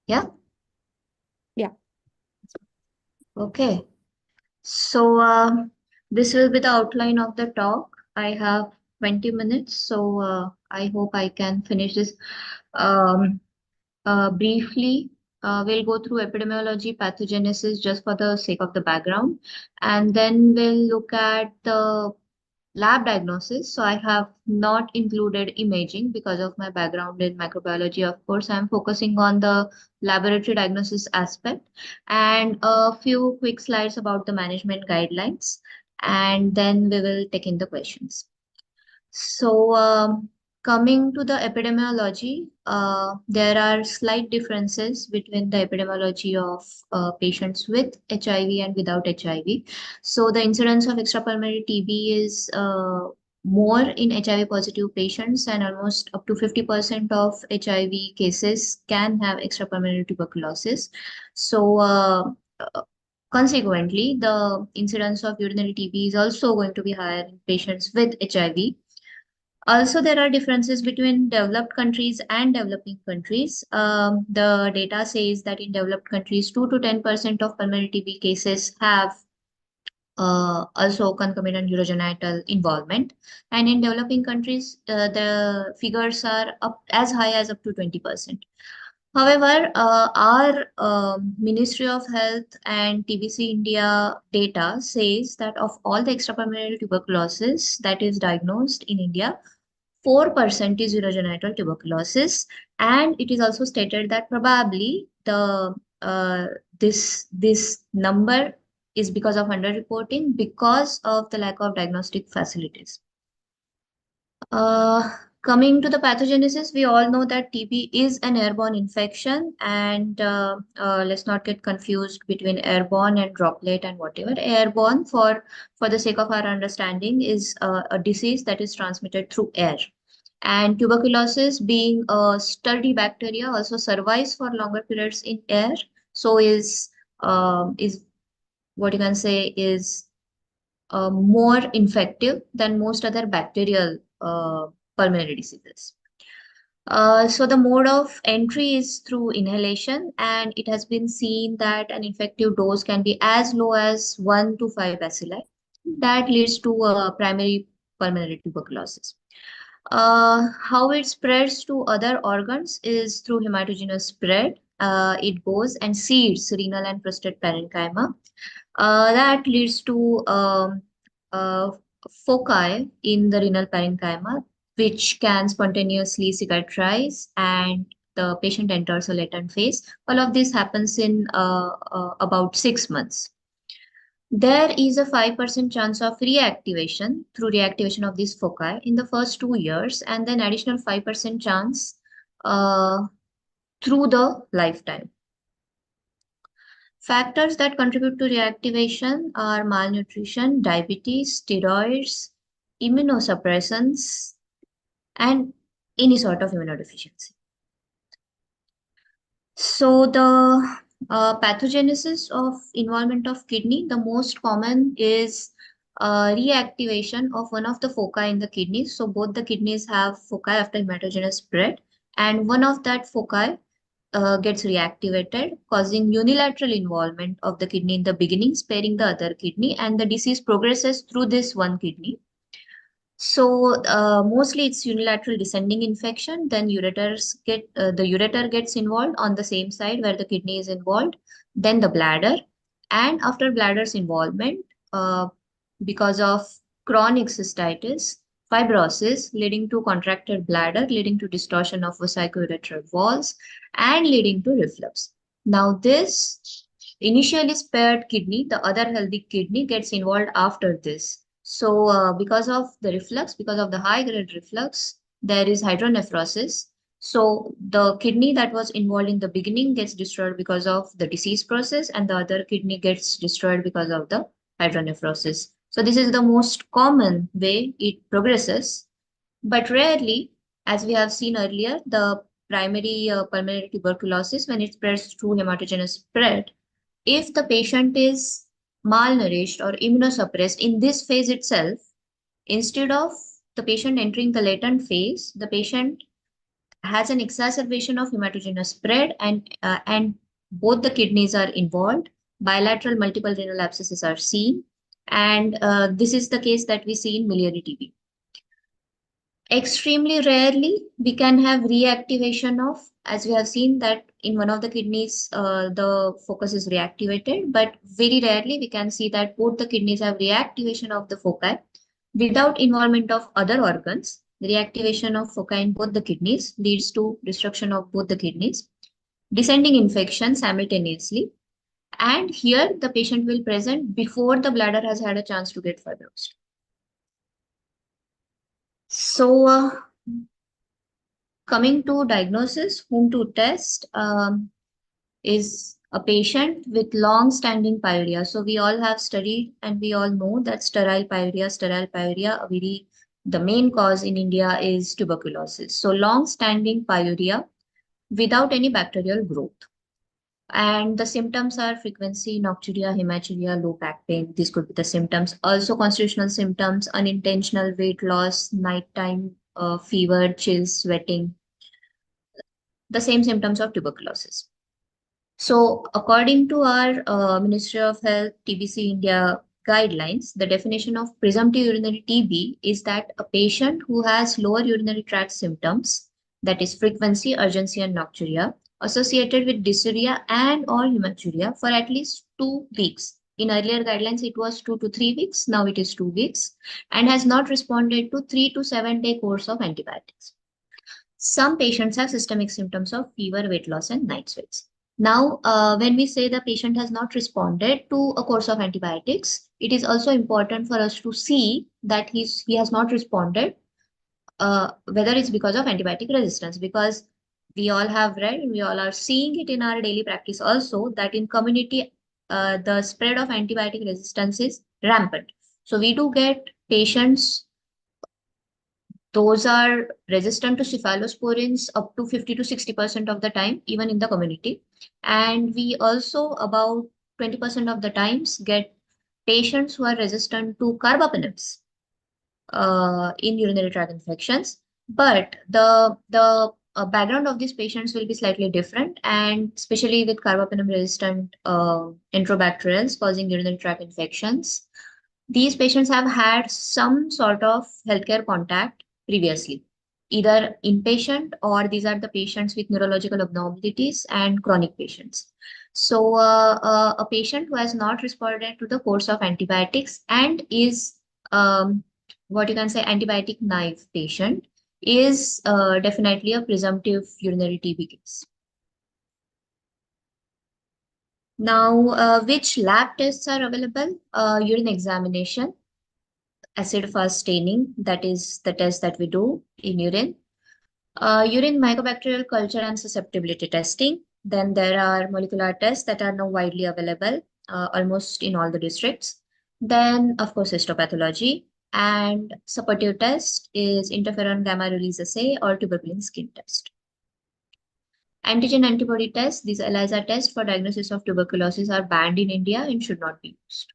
Yeah. Yeah. Okay. So this will be the outline of the talk. I have 20 minutes, so I hope I can finish this um, briefly. We'll go through epidemiology, pathogenesis just for the sake of the background, and then we'll look at the lab diagnosis. So I have not included imaging because of my background in microbiology. Of course, I'm focusing on the laboratory diagnosis aspect and a few quick slides about the management guidelines. And then we will take in the questions. So, coming to the epidemiology, there are slight differences between the epidemiology of patients with HIV and without HIV. So, the incidence of extrapulmonary TB is more in HIV positive patients, and almost up to 50% of HIV cases can have extrapulmonary tuberculosis. So, consequently, the incidence of urinary TB is also going to be higher in patients with HIV. Also, there are differences between developed countries and developing countries. The data says that in developed countries, 2 to 10% of pulmonary TB cases have also concomitant urogenital involvement. And in developing countries, the figures are up as high as up to 20%. However, our Ministry of Health and TBC India data says that of all the extrapulmonary tuberculosis that is diagnosed in India, 4% is urogenital tuberculosis, and it is also stated that probably the uh, this number is because of underreporting because of the lack of diagnostic facilities. Uh, Coming to the pathogenesis, we all know that TB is an airborne infection, and let's not get confused between airborne and droplet and whatever. Airborne, for the sake of our understanding, is a disease that is transmitted through air. And tuberculosis, being a sturdy bacteria, also survives for longer periods in air. So is what you can say is more infective than most other bacterial pulmonary diseases. So the mode of entry is through inhalation, and it has been seen that an infective dose can be as low as 1 to 5 bacilli. That leads to primary pulmonary tuberculosis. How it spreads to other organs is through hematogenous spread. It goes and seeds renal and prostate parenchyma. That leads to uh, foci in the renal parenchyma, which can spontaneously cicatrize and the patient enters a latent phase. All of this happens in about 6 months. There is a 5% chance of reactivation through reactivation of these foci in the first 2 years, and then additional 5% chance uh, through the lifetime. Factors that contribute to reactivation are malnutrition, diabetes, steroids, immunosuppressants, and any sort of immunodeficiency. So the pathogenesis of involvement of kidney, the most common is reactivation of one of the foci in the kidneys. So both the kidneys have foci after hematogenous spread, and one of that foci gets reactivated, causing unilateral involvement of the kidney in the beginning, sparing the other kidney, and the disease progresses through this one kidney. So mostly it's unilateral descending infection. Then the ureter gets involved on the same side where the kidney is involved. Then the bladder, and after bladder's involvement, because of chronic cystitis, fibrosis leading to contracted bladder, leading to distortion of vesico-ureteral walls, and leading to reflux. Now this initially spared kidney, the other healthy kidney gets involved after this. So, because of the reflux, because of the high grade reflux, there is hydronephrosis. So, the kidney that was involved in the beginning gets destroyed because of the disease process, and the other kidney gets destroyed because of the hydronephrosis. So, this is the most common way it progresses, but rarely, as we have seen earlier, the primary pulmonary tuberculosis, when it spreads through hematogenous spread, if the patient is malnourished or immunosuppressed in this phase itself, instead of the patient entering the latent phase, the patient has an exacerbation of hematogenous spread, and both the kidneys are involved. Bilateral multiple renal abscesses are seen, and this is the case that we see in miliary TB. Extremely rarely, we can have reactivation of, as we have seen that in one of the kidneys, the focus is reactivated, but very rarely we can see that both the kidneys have reactivation of the foci without involvement of other organs. The reactivation of foci in both the kidneys leads to destruction of both the kidneys, descending infection simultaneously, and here the patient will present before the bladder has had a chance to get fibrosed. So, coming to diagnosis, whom to test is a patient with long-standing pyuria. So we all have studied and we all know that sterile pyuria, the main cause in India is tuberculosis. So long-standing pyuria without any bacterial growth. And the symptoms are frequency, nocturia, hematuria, low back pain. These could be the symptoms. Also constitutional symptoms, unintentional weight loss, nighttime fever, chills, sweating. The same symptoms of tuberculosis. So according to our Ministry of Health TBC India guidelines, the definition of presumptive urinary TB is that a patient who has lower urinary tract symptoms, that is frequency, urgency, and nocturia, associated with dysuria and or hematuria for at least 2 weeks. In earlier guidelines, it was 2 to 3 weeks. Now it is 2 weeks, and has not responded to 3 to 7 day course of antibiotics. Some patients have systemic symptoms of fever, weight loss, and night sweats. Now, when we say the patient has not responded to a course of antibiotics, it is also important for us to see that he has not responded, whether it's because of antibiotic resistance, because we all have read, we all are seeing it in our daily practice also, that in community, the spread of antibiotic resistance is rampant. So we do get patients, those are resistant to cephalosporins up to 50 to 60% of the time, even in the community. And we also about 20% of the times get patients who are resistant to carbapenems in urinary tract infections. But the background of these patients will be slightly different, and especially with carbapenem resistant enterobacterials causing urinary tract infections, these patients have had some sort of healthcare contact previously, either inpatient, or these are the patients with neurological abnormalities and chronic patients. So a patient who has not responded to the course of antibiotics and is what you can say antibiotic naive patient is definitely a presumptive urinary TB case. Now, which lab tests are available? Urine examination, acid fast staining, that is the test that we do in urine. Urine mycobacterial culture and susceptibility testing. Then there are molecular tests that are now widely available almost in all the districts. Then, of course, histopathology, and supportive test is interferon gamma release assay or tuberculin skin test. Antigen antibody tests, these ELISA tests for diagnosis of tuberculosis, are banned in India and should not be used.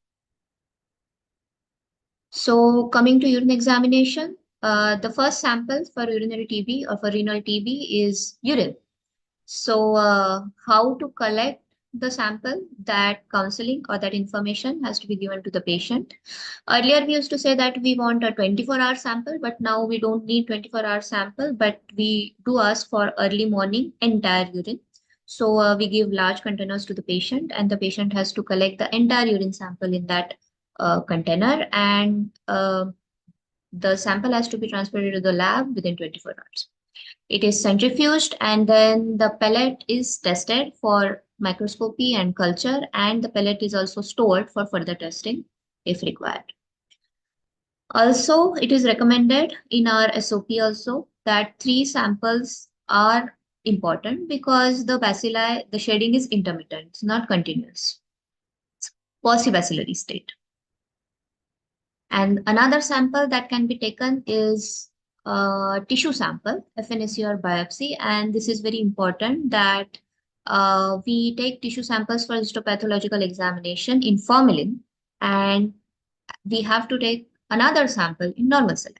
So coming to urine examination, the first sample for urinary TB or for renal TB is urine. So how to collect the sample? That counseling or that information has to be given to the patient. Earlier, we used to say that we want a 24-hour sample, but now we don't need 24-hour sample, but we do ask for early morning entire urine. So we give large containers to the patient, and the patient has to collect the entire urine sample in that container, and the sample has to be transferred to the lab within 24 hours. It is centrifuged, and then the pellet is tested for microscopy and culture, and the pellet is also stored for further testing if required. Also, it is recommended in our SOP also that 3 samples are important because the bacilli, the shedding is intermittent, it's not continuous. It's quasi-bacillary state. And another sample that can be taken is tissue sample, FNSC or biopsy. And this is very important that we take tissue samples for histopathological examination in formalin, and we have to take another sample in normal saline.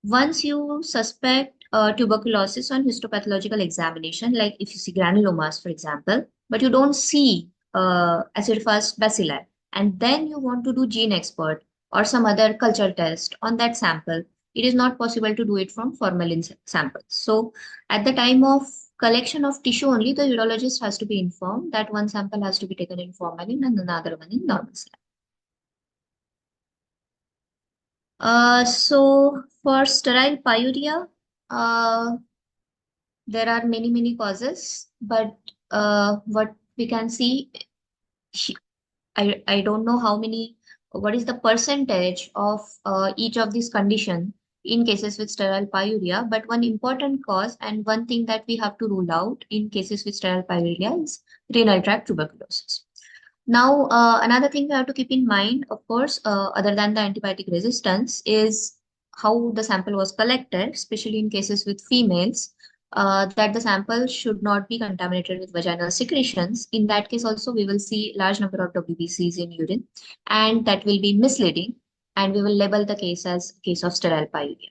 Once you suspect tuberculosis on histopathological examination, like if you see granulomas, for example, but you don't see acid-fast bacilli, and then you want to do gene expert or some other culture test on that sample, it is not possible to do it from formalin samples. So at the time of collection of tissue only, the urologist has to be informed that one sample has to be taken in formalin and another one in normal saline. So for sterile pyuria, uh, there are many causes, but what we can see, I don't know how many, what is the percentage of each of these condition in cases with sterile pyuria, but one important cause and one thing that we have to rule out in cases with sterile pyuria is renal tract tuberculosis. Now, another thing we have to keep in mind, of course, other than the antibiotic resistance, is how the sample was collected, especially in cases with females, that the sample should not be contaminated with vaginal secretions. In that case, also, we will see large number of WBCs in urine, and that will be misleading, and we will label the case as case of sterile pyuria.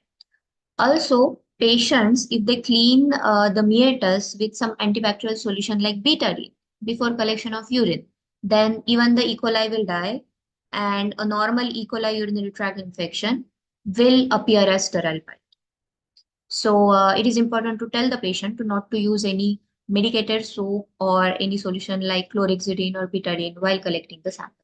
Also, patients, if they clean the meatus with some antibacterial solution like betadine before collection of urine, then even the E. coli will die, and a normal E. coli urinary tract infection will appear as sterile pyuria. So it is important to tell the patient to not to use any medicated soap or any solution like chlorhexidine or betadine while collecting the sample.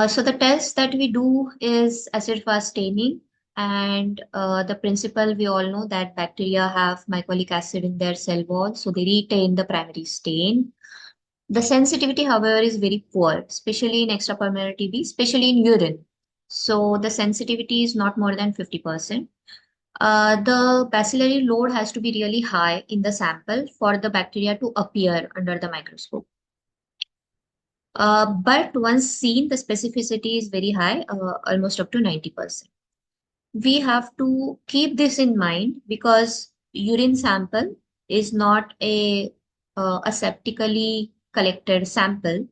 So the test that we do is acid-fast staining, and the principle we all know that bacteria have mycolic acid in their cell wall, so they retain the primary stain. The sensitivity, however, is very poor, especially in extrapulmonary TB, especially in urine. So the sensitivity is not more than 50%. The bacillary load has to be really high in the sample for the bacteria to appear under the microscope. But once seen, the specificity is very high, almost up to 90%. We have to keep this in mind because urine sample is not a aseptically collected sample.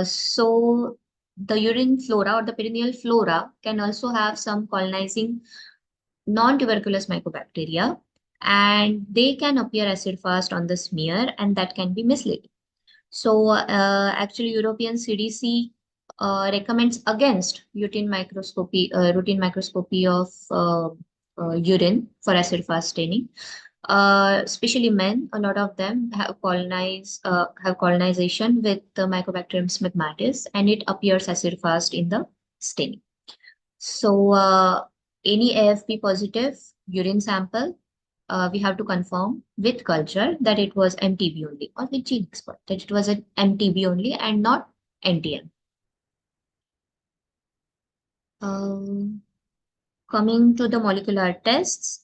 So the urine flora or the perineal flora can also have some colonizing non-tuberculous mycobacteria, and they can appear acid fast on the smear, and that can be misleading. So actually, European CDC recommends against routine microscopy of urine for acid-fast staining. Especially men, a lot of them have colonization with the Mycobacterium smithmatis, and it appears acid-fast in the staining. So any AFP positive urine sample, we have to confirm with culture that it was MTB only, or with gene expert that it was an MTB only and not NTM. Coming to the molecular tests,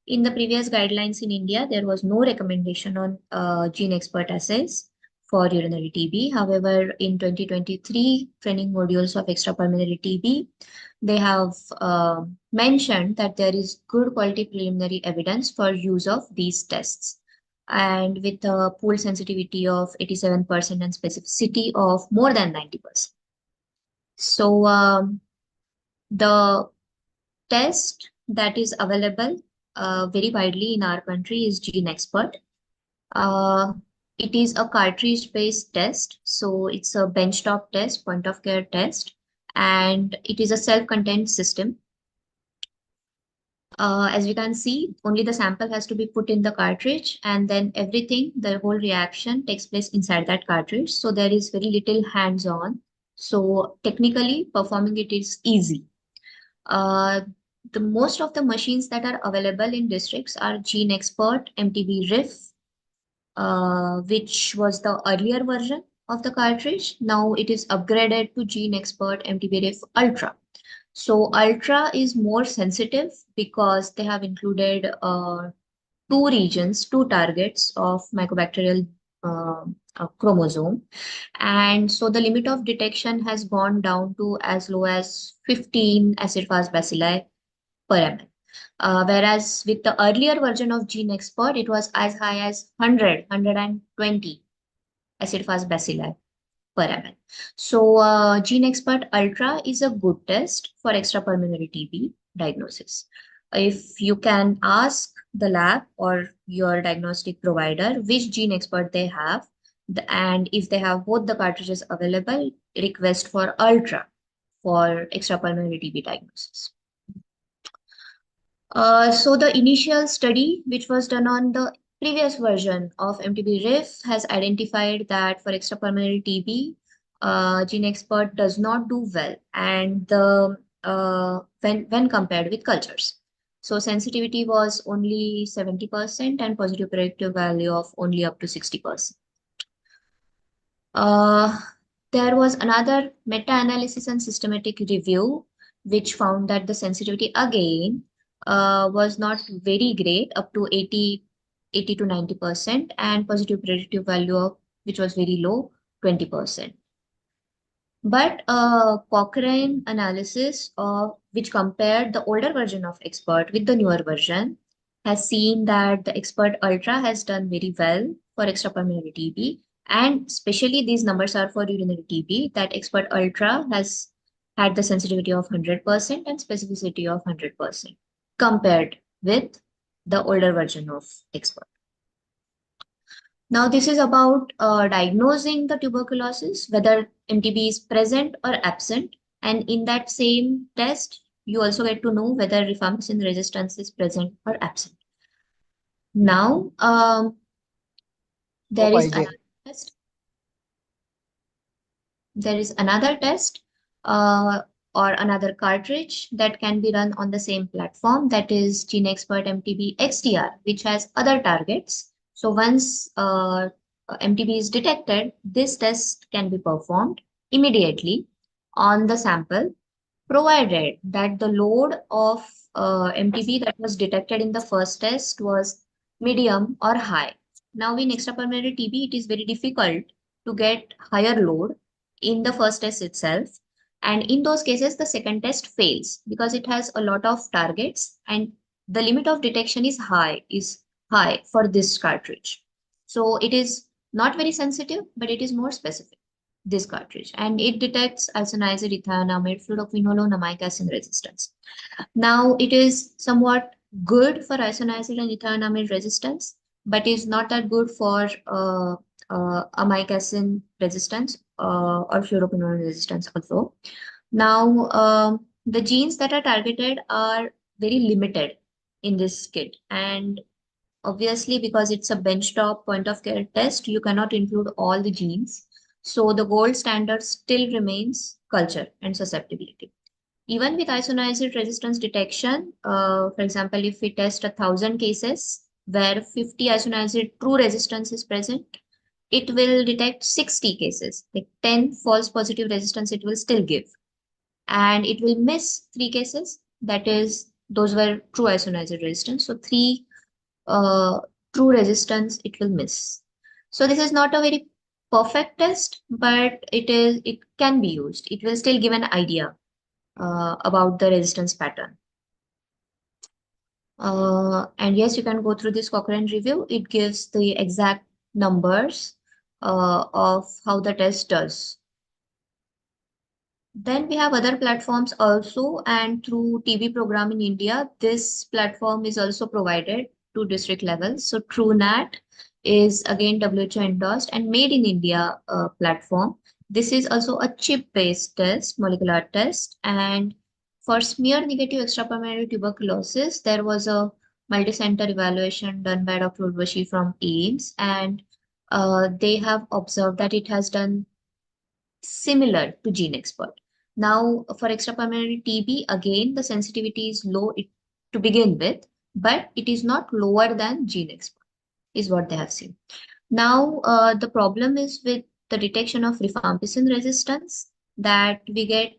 in the previous guidelines in India, there was no recommendation on gene expert assays for urinary TB. However, in 2023 training modules of extrapulmonary TB, they have mentioned that there is good quality preliminary evidence for use of these tests, and with a pooled sensitivity of 87% and specificity of more than 90%. So the test that is available very widely in our country is Gene Expert. It is a cartridge-based test, so it's a benchtop test, point-of-care test, and it is a self-contained system. As we can see, only the sample has to be put in the cartridge, and then everything, the whole reaction takes place inside that cartridge. So there is very little hands-on. So technically, performing it is easy. The most of the machines that are available in districts are Gene Expert, MTB RIF, which was the earlier version of the cartridge. Now it is upgraded to Gene Expert MTB RIF Ultra. So Ultra is more sensitive because they have included two regions, two targets of mycobacterial chromosome. And so the limit of detection has gone down to as low as 15 acid-fast bacilli per ml. Whereas with the earlier version of Gene Expert, it was as high as 120 acid-fast bacilli per ml. So Gene Expert Ultra is a good test for extrapulmonary TB. diagnosis. If you can ask the lab or your diagnostic provider which gene expert they have, and if they have both the cartridges available, request for ultra for extrapulmonary TB diagnosis. So the initial study, which was done on the previous version of MTB-RIF, has identified that for extrapulmonary TB, gene expert does not do well, and when compared with cultures. So sensitivity was only 70% and positive predictive value of only up to 60%. Uh, there was another meta-analysis and systematic review, which found that the sensitivity again was not very great, up to 80 to 90%, and positive predictive value of which was very low, 20%. But Cochrane analysis of which compared the older version of Expert with the newer version has seen that the Expert Ultra has done very well for extrapulmonary TB, and especially these numbers are for urinary TB. That Expert Ultra has had the sensitivity of 100% and specificity of 100% compared with the older version of Expert. Now, this is about diagnosing the tuberculosis, whether MTB is present or absent. And in that same test, you also get to know whether rifampicin resistance is present or absent. Now, there is another test. There is another test or another cartridge that can be run on the same platform, that is GeneXpert MTB XDR, which has other targets. So once MTB is detected, this test can be performed immediately on the sample, provided that the load of MTB that was detected in the first test was medium or high. Now in extrapulmonary TB, it is very difficult to get higher load in the first test itself. And in those cases, the second test fails because it has a lot of targets and the limit of detection is high for this cartridge. So it is not very sensitive, but it is more specific, this cartridge. And it detects isoniazid, ethionamide, fluoroquinolone, amic acid resistance. Now it is somewhat good for isoniazid and ethionamide resistance, but is not that good for amic acid resistance or fluoroquinolone resistance also. Now, the genes that are targeted are very limited in this kit, and obviously because it's a benchtop point of care test, you cannot include all the genes. So the gold standard still remains culture and susceptibility. Even with isoniazid resistance detection, for example, if we test 1,000 cases where 50 isoniazid true resistance is present, it will detect 60 cases, like 10 false positive resistance it will still give. And it will miss 3 cases, that is, those were true isoniazid resistance. So 3 true resistance it will miss. So this is not a very perfect test, but it can be used. It will still give an idea about the resistance pattern. And yes, you can go through this Cochrane review. It gives the exact numbers of how the test does. Then we have other platforms also, and through TB program in India, this platform is also provided to district levels. So TrueNat is again WHO endorsed and made in India platform. This is also a chip-based test, molecular test, and for smear negative extrapulmonary tuberculosis, there was a multi-center evaluation done by Dr. Urvashi from AIIMS, and they have observed that it has done similar to GeneXpert. Now, for extrapulmonary TB, again, the sensitivity is low to begin with, but it is not lower than GeneXpert, is what they have seen. Now, the problem is with the detection of rifampicin resistance, that we get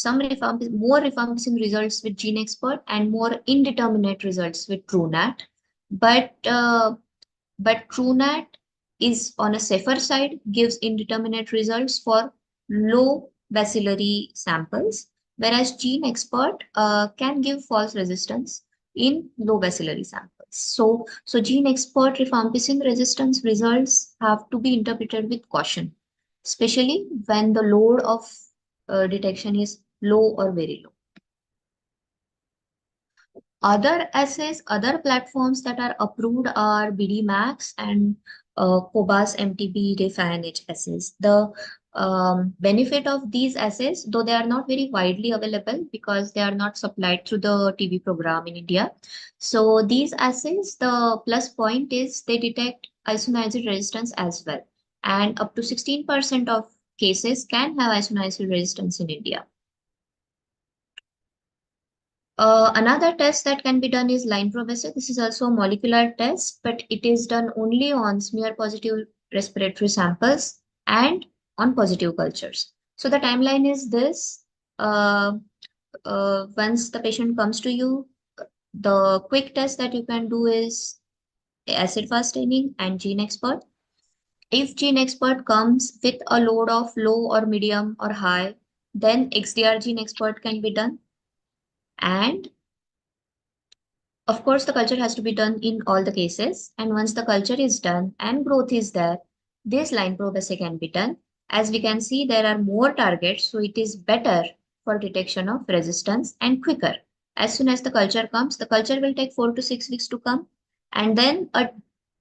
more rifampicin results with GeneXpert and more indeterminate results with TrueNat. But TrueNat is on a safer side, gives indeterminate results for low bacillary samples, whereas GeneXpert can give false resistance in low bacillary samples. So GeneXpert rifampicin resistance results have to be interpreted with caution, especially when the load of detection is low or very low. Other assays, other platforms that are approved are BD Max and COBAS MTB ReFINH assays. The benefit of these assays, though they are not very widely available because they are not supplied through the TB program in India. So these assays, the plus point is they detect isoniazid resistance as well. And up to 16% of cases can have isoniazid resistance in India. Another test that can be done is line probe assay. This is also a molecular test, but it is done only on smear positive respiratory samples and on positive cultures. So the timeline is this. Uh, Once the patient comes to you, the quick test that you can do is acid fast staining and gene expert. If gene expert comes with a load of low or medium or high, then XDR gene expert can be done. And of course, the culture has to be done in all the cases. And once the culture is done and growth is there, this line probe assay can be done. As we can see, there are more targets, so it is better for detection of resistance and quicker. As soon as the culture comes, the culture will take 4 to 6 weeks to come. And then a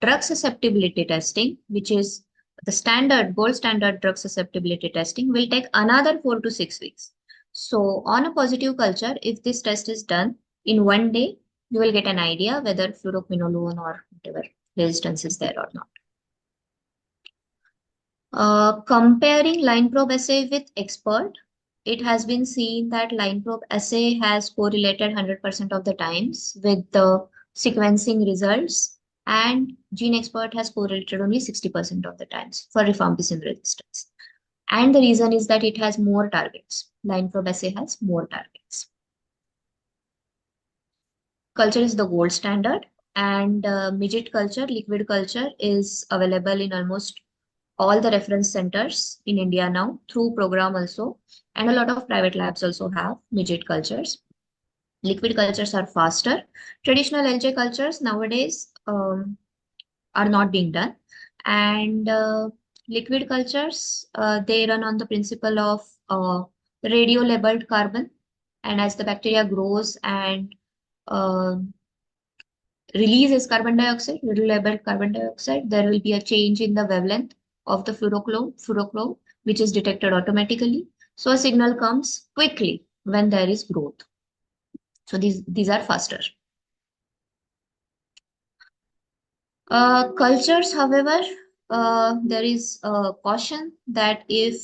drug susceptibility testing, which is the standard, gold standard drug susceptibility testing, will take another 4 to 6 weeks. So on a positive culture, if this test is done in one day, you will get an idea whether fluoroquinolone or whatever resistance is there or not. Comparing line probe assay with expert, it has been seen that line probe assay has correlated 100% of the times with the sequencing results, and gene expert has correlated only 60% of the times for rifampicin resistance. And the reason is that it has more targets. Line probe assay has more targets. Culture is the gold standard, and midget culture, liquid culture is available in almost all the reference centers in India now through program also, and a lot of private labs also have midget cultures. Liquid cultures are faster. Traditional LJ cultures nowadays are not being done, and liquid cultures they run on the principle of radio labeled carbon, and as the bacteria grows and uh, releases carbon dioxide, labeled carbon dioxide, there will be a change in the wavelength of the fluorochrome, which is detected automatically. So a signal comes quickly when there is growth. So these are faster. Cultures, however, there is a caution that if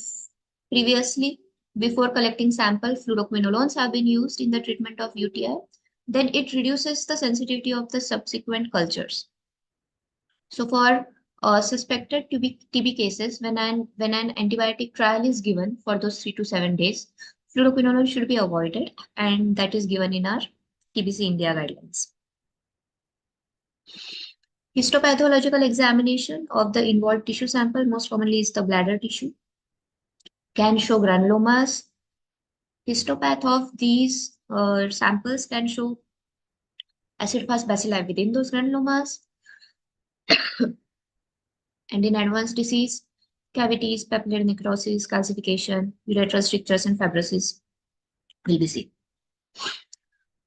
previously, before collecting sample, fluoroquinolones have been used in the treatment of UTI, then it reduces the sensitivity of the subsequent cultures. So for suspected TB cases, when an antibiotic trial is given for those 3 to 7 days, fluoroquinolone should be avoided, and that is given in our TBC India guidelines. Histopathological examination of the involved tissue sample, most commonly is the bladder tissue, can show granulomas. Histopath of these samples can show acid-fast bacilli within those granulomas. And in advanced disease, cavities, papillary necrosis, calcification, urethral strictures, and fibrosis will be seen.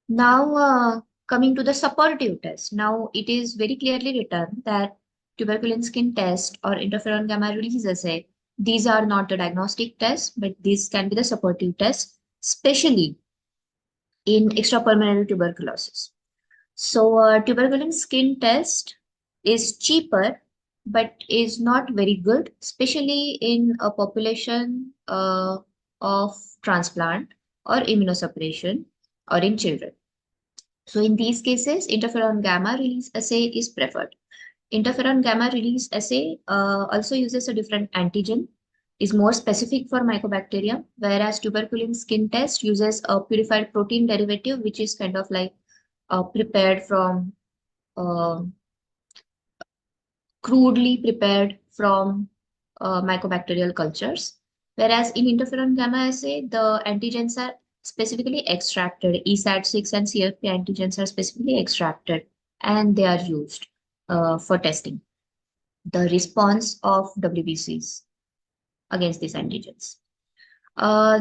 Now, coming to the supportive test. Now, it is very clearly written that tuberculin skin test or interferon gamma release assay, these are not the diagnostic tests, but these can be the supportive tests, especially in extrapulmonary tuberculosis. So, tuberculin skin test is cheaper, but is not very good, especially in a population of transplant or immunosuppression or in children. So in these cases, interferon gamma release assay is preferred. Interferon gamma release assay also uses a different antigen, is more specific for mycobacteria, whereas tuberculin skin test uses a purified protein derivative, which is kind of like prepared from uh, crudely prepared from mycobacterial cultures. Whereas in interferon gamma assay, the antigens are specifically extracted. ESAT6 and CFP antigens are specifically extracted and they are used for testing the response of WBCs against these antigens.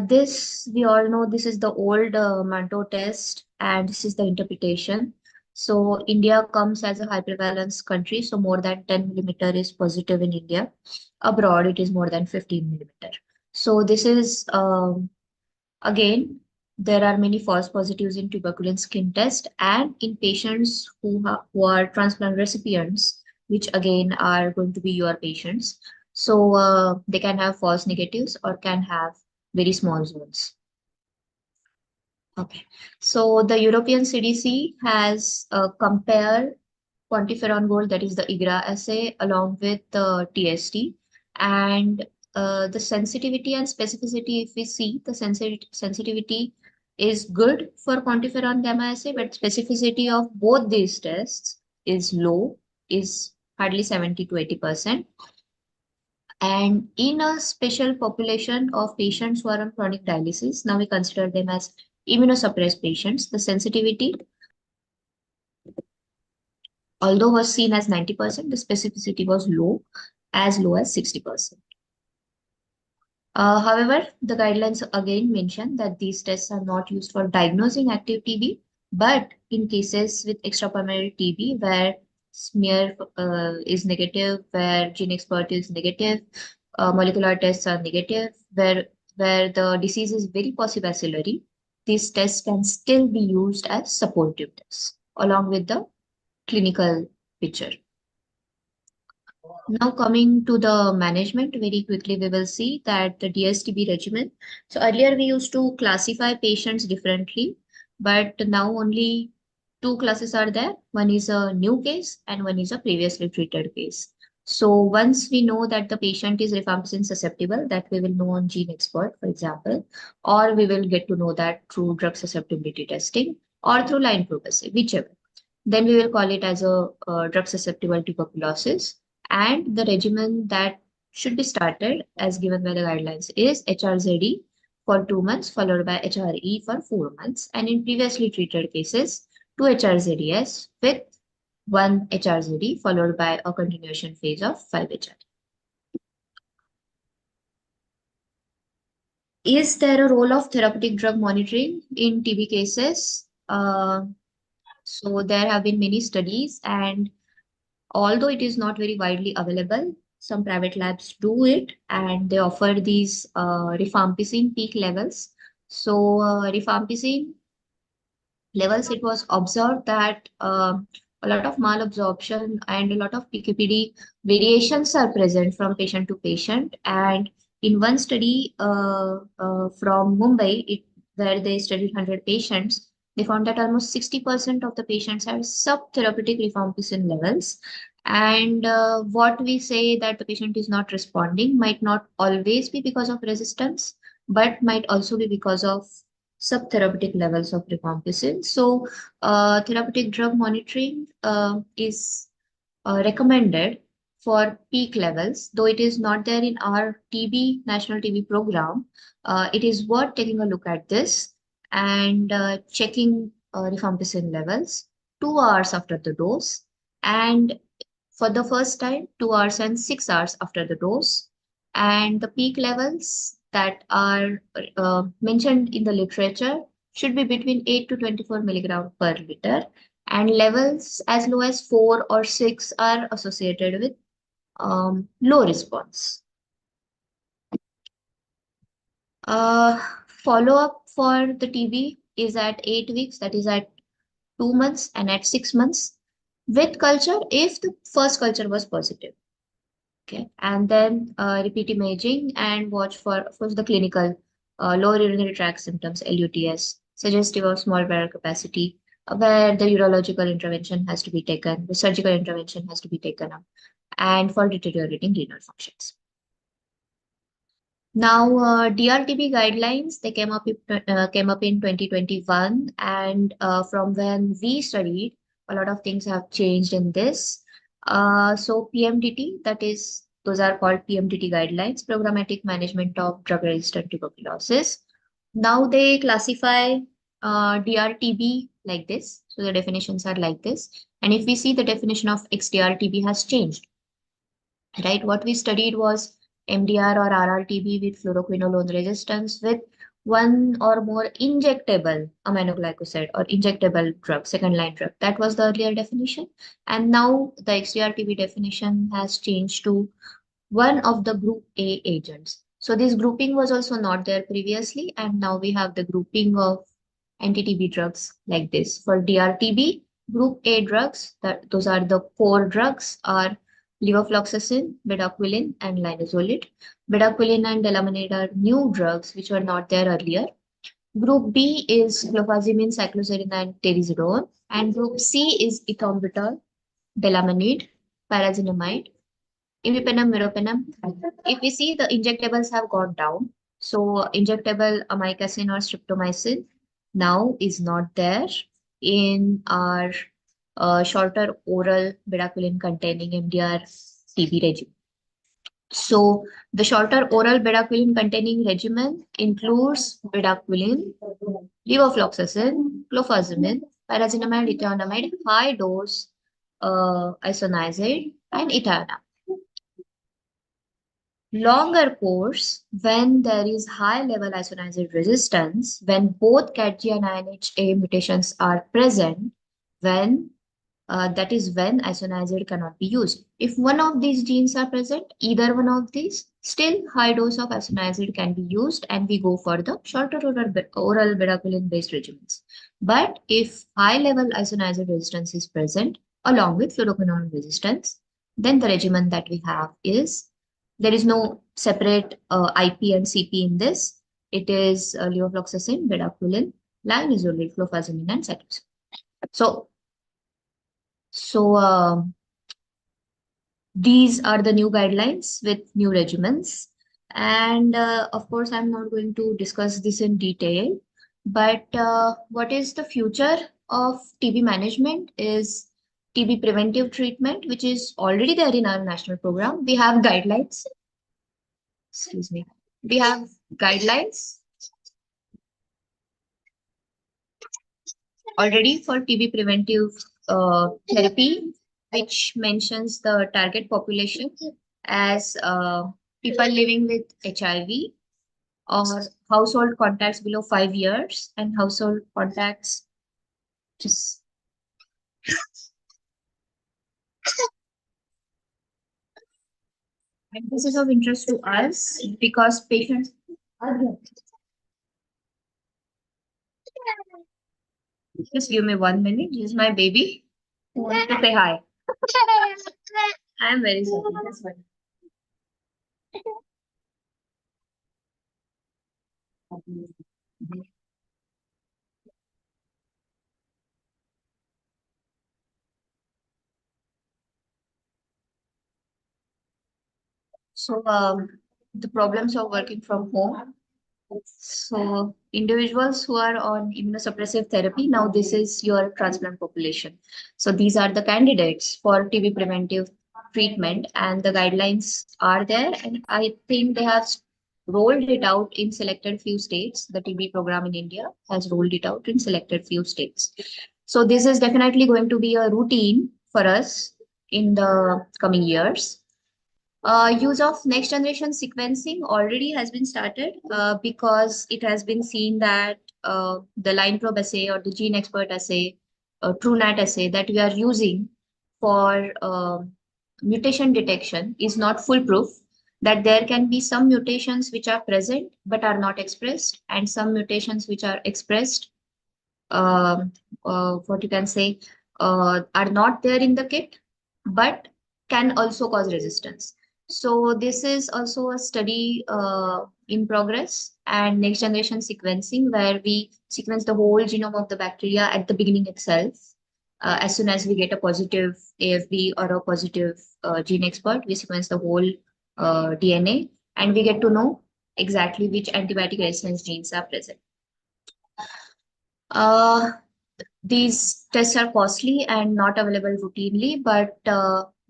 This, we all know, this is the old Manto test and this is the interpretation. So India comes as a high prevalence country, so more than 10 millimeter is positive in India. Abroad, it is more than 15 millimeter. So this is again, there are many false positives in tuberculin skin test and in patients who are transplant recipients, which again are going to be your patients. So they can have false negatives or can have very small zones. Okay, so the European CDC has compared quantiferon gold, that is the IGRA assay, along with the TST, and the sensitivity and specificity, if we see, the sensitivity is good for quantiferon gamma assay, but specificity of both these tests is low, is hardly 70 to 80%. And in a special population of patients who are on chronic dialysis, now we consider them as immunosuppressed patients, the sensitivity, although was seen as 90%, the specificity was as low as 60%. However, the guidelines again mention that these tests are not used for diagnosing active TB, but in cases with extrapulmonary TB where smear is negative, where gene expert is negative, molecular tests are negative, where the disease is very possibacillary, these tests can still be used as supportive tests along with the clinical picture. Now coming to the management, very quickly we will see that the DSTB regimen. So earlier we used to classify patients differently, but now only two classes are there. One is a new case and one is a previously treated case. So once we know that the patient is rifampicin susceptible, that we will know on gene expert, for example, or we will get to know that through drug susceptibility testing or through line proboscis, whichever. Then we will call it as a drug susceptible tuberculosis. And the regimen that should be started as given by the guidelines is HRZE for 2 months, followed by HRE for 4 months. And in previously treated cases, 2 HRZES with 1 HRZE, followed by a continuation phase of 5 HRE. Is there a role of therapeutic drug monitoring in TB cases? So there have been many studies, and although it is not very widely available, some private labs do it and they offer these rifampicin peak levels. So rifampicin levels, it was observed that a lot of malabsorption and a lot of PKPD variations are present from patient to patient. And in one study from Mumbai, where they studied 100 patients, they found that almost 60% of the patients had subtherapeutic rifampicin levels. And what we say that the patient is not responding might not always be because of resistance, but might also be because of subtherapeutic levels of rifampicin. So therapeutic drug monitoring is recommended for peak levels, though it is not there in our national TB program. It is worth taking a look at this and checking rifampicin levels 2 hours after the dose, and for the first time 2 hours and 6 hours after the dose. And the peak levels that are mentioned in the literature should be between 8 to 24 milligram per liter, and levels as low as 4 or 6 are associated with low response. Follow-up for the TB is at 8 weeks, that is at 2 months, and at 6 months with culture if the first culture was positive. Okay, and then repeat imaging and watch for, of course, the clinical lower urinary tract symptoms, LUTS, suggestive of small bladder capacity, where the urological intervention has to be taken, the surgical intervention has to be taken up, and for deteriorating renal functions. Now, DRTB guidelines, they came up in 2021, and from when we studied, a lot of things have changed in this. So PMDT, that is, those are called PMDT guidelines, Programmatic Management of Drug-Resistant Tuberculosis. Now they classify DRTB like this. So the definitions are like this. And if we see, the definition of XDR-TB has changed, right? What we studied was MDR or RRTB with fluoroquinolone resistance with one or more injectable aminoglycoside or injectable drug, second line drug. That was the earlier definition. And now the XDR-TB definition has changed to one of the group A agents. So this grouping was also not there previously, and now we have the grouping of anti-TB drugs like this. For DRTB, group A drugs, those are the core drugs, are levofloxacin, bedaquiline, and linezolid. Bedaquiline and delamanid are new drugs which were not there earlier. Group B is clofazimine, cycloserine, and terizidone, and group C is ethambutol, delamanid, parazinamide, imipenem, meropenem. If we see, the injectables have gone down. So injectable amikacin or streptomycin now is not there in our shorter oral bedaquiline containing MDR TB regimen. So the shorter oral bedaquiline containing regimen includes bedaquiline, levofloxacin, clofazimine, parazinamide, ethionamide, high dose isoniazid, and ethionyl. Longer course, when there is high level isoniazid resistance, when both CATG and INHA mutations are present, when that is when isoniazid cannot be used. If one of these genes are present, either one of these, still high dose of isoniazid can be used, and we go for the shorter oral bedaquiline based regimens. But if high level isoniazid resistance is present along with fluoroquinolone resistance, then the regimen that we have is, there is no separate IP and CP in this. It is levofloxacin, bedaquiline, linezolid, clofazimine, and cycloserine. So these are the new guidelines with new regimens. And of course, I'm not going to discuss this in detail, but what is the future of TB management is TB preventive treatment, which is already there in our national program. We have guidelines. Excuse me. We have guidelines already for TB preventive therapy, which mentions the target population as people living with HIV or household contacts below 5 years and household contacts just and this is of interest to us because patients are just give me 1 minute. This is my baby who wants to say hi. I am very sorry. That's fine. So the problems of working from home. So individuals who are on immunosuppressive therapy, now this is your transplant population. So these are the candidates for TB preventive treatment, and the guidelines are there. And I think they have rolled it out in selected few states. The TB program in India has rolled it out in selected few states. So this is definitely going to be a routine for us in the coming years. Use of next generation sequencing already has been started because it has been seen that the line probe assay or the gene expert assay, TrueNat assay that we are using for mutation detection is not foolproof, that there can be some mutations which are present but are not expressed, and some mutations which are expressed, what you can say, are not there in the kit, but can also cause resistance. So this is also a study in progress, and next generation sequencing where we sequence the whole genome of the bacteria at the beginning itself. As soon as we get a positive AFB or a positive gene expert, we sequence the whole DNA, and we get to know exactly which antibiotic resistance genes are present. These tests are costly and not available routinely, but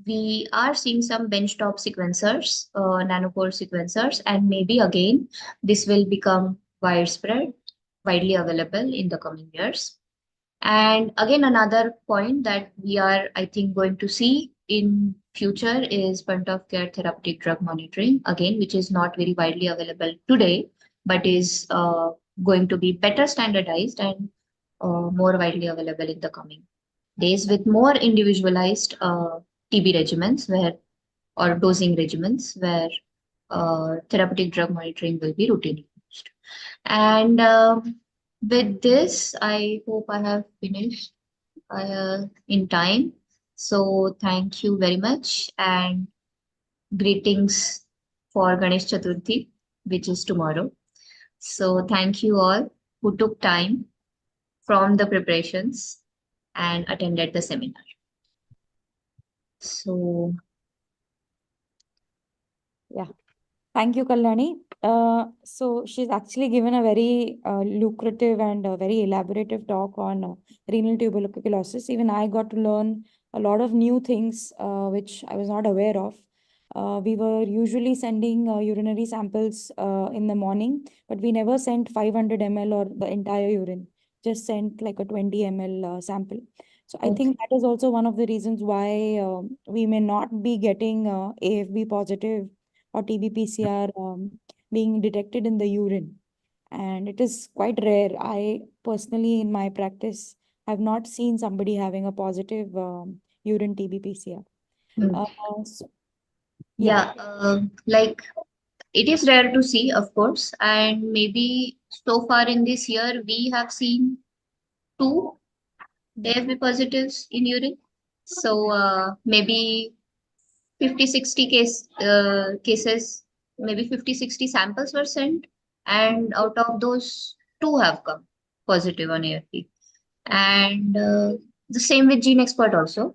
we are seeing some benchtop sequencers, nanopore sequencers, and maybe again, this will become widespread, widely available in the coming years. And again, another point that we are, I think, going to see in future is point of care therapeutic drug monitoring, again, which is not very widely available today, but is going to be better standardized and more widely available in the coming days with more individualized TB regimens where or dosing regimens where therapeutic drug monitoring will be routinely used. And with this, I hope I have finished in time. So thank you very much and greetings for Ganesh Chaturthi, which is tomorrow. So thank you all who took time from the preparations and attended the seminar. So Yeah. Thank you, Kalyani. So she's actually given a very lucrative and very elaborative talk on renal tuberculosis. Even I got to learn a lot of new things which I was not aware of. We were usually sending urinary samples in the morning, but we never sent 500 ml or the entire urine, just sent like a 20 ml sample. So I think that is also one of the reasons why we may not be getting AFB positive or TB-PCR being detected in the urine. And it is quite rare. I personally, in my practice, have not seen somebody having a positive urine TB-PCR. mm, So, yeah, yeah, like it is rare to see, of course, and maybe so far in this year we have seen two AFB positives in urine. So maybe 50, 60 cases, maybe 50, 60 samples were sent, and out of those, two have come positive on AFP. And the same with Gene Expert also.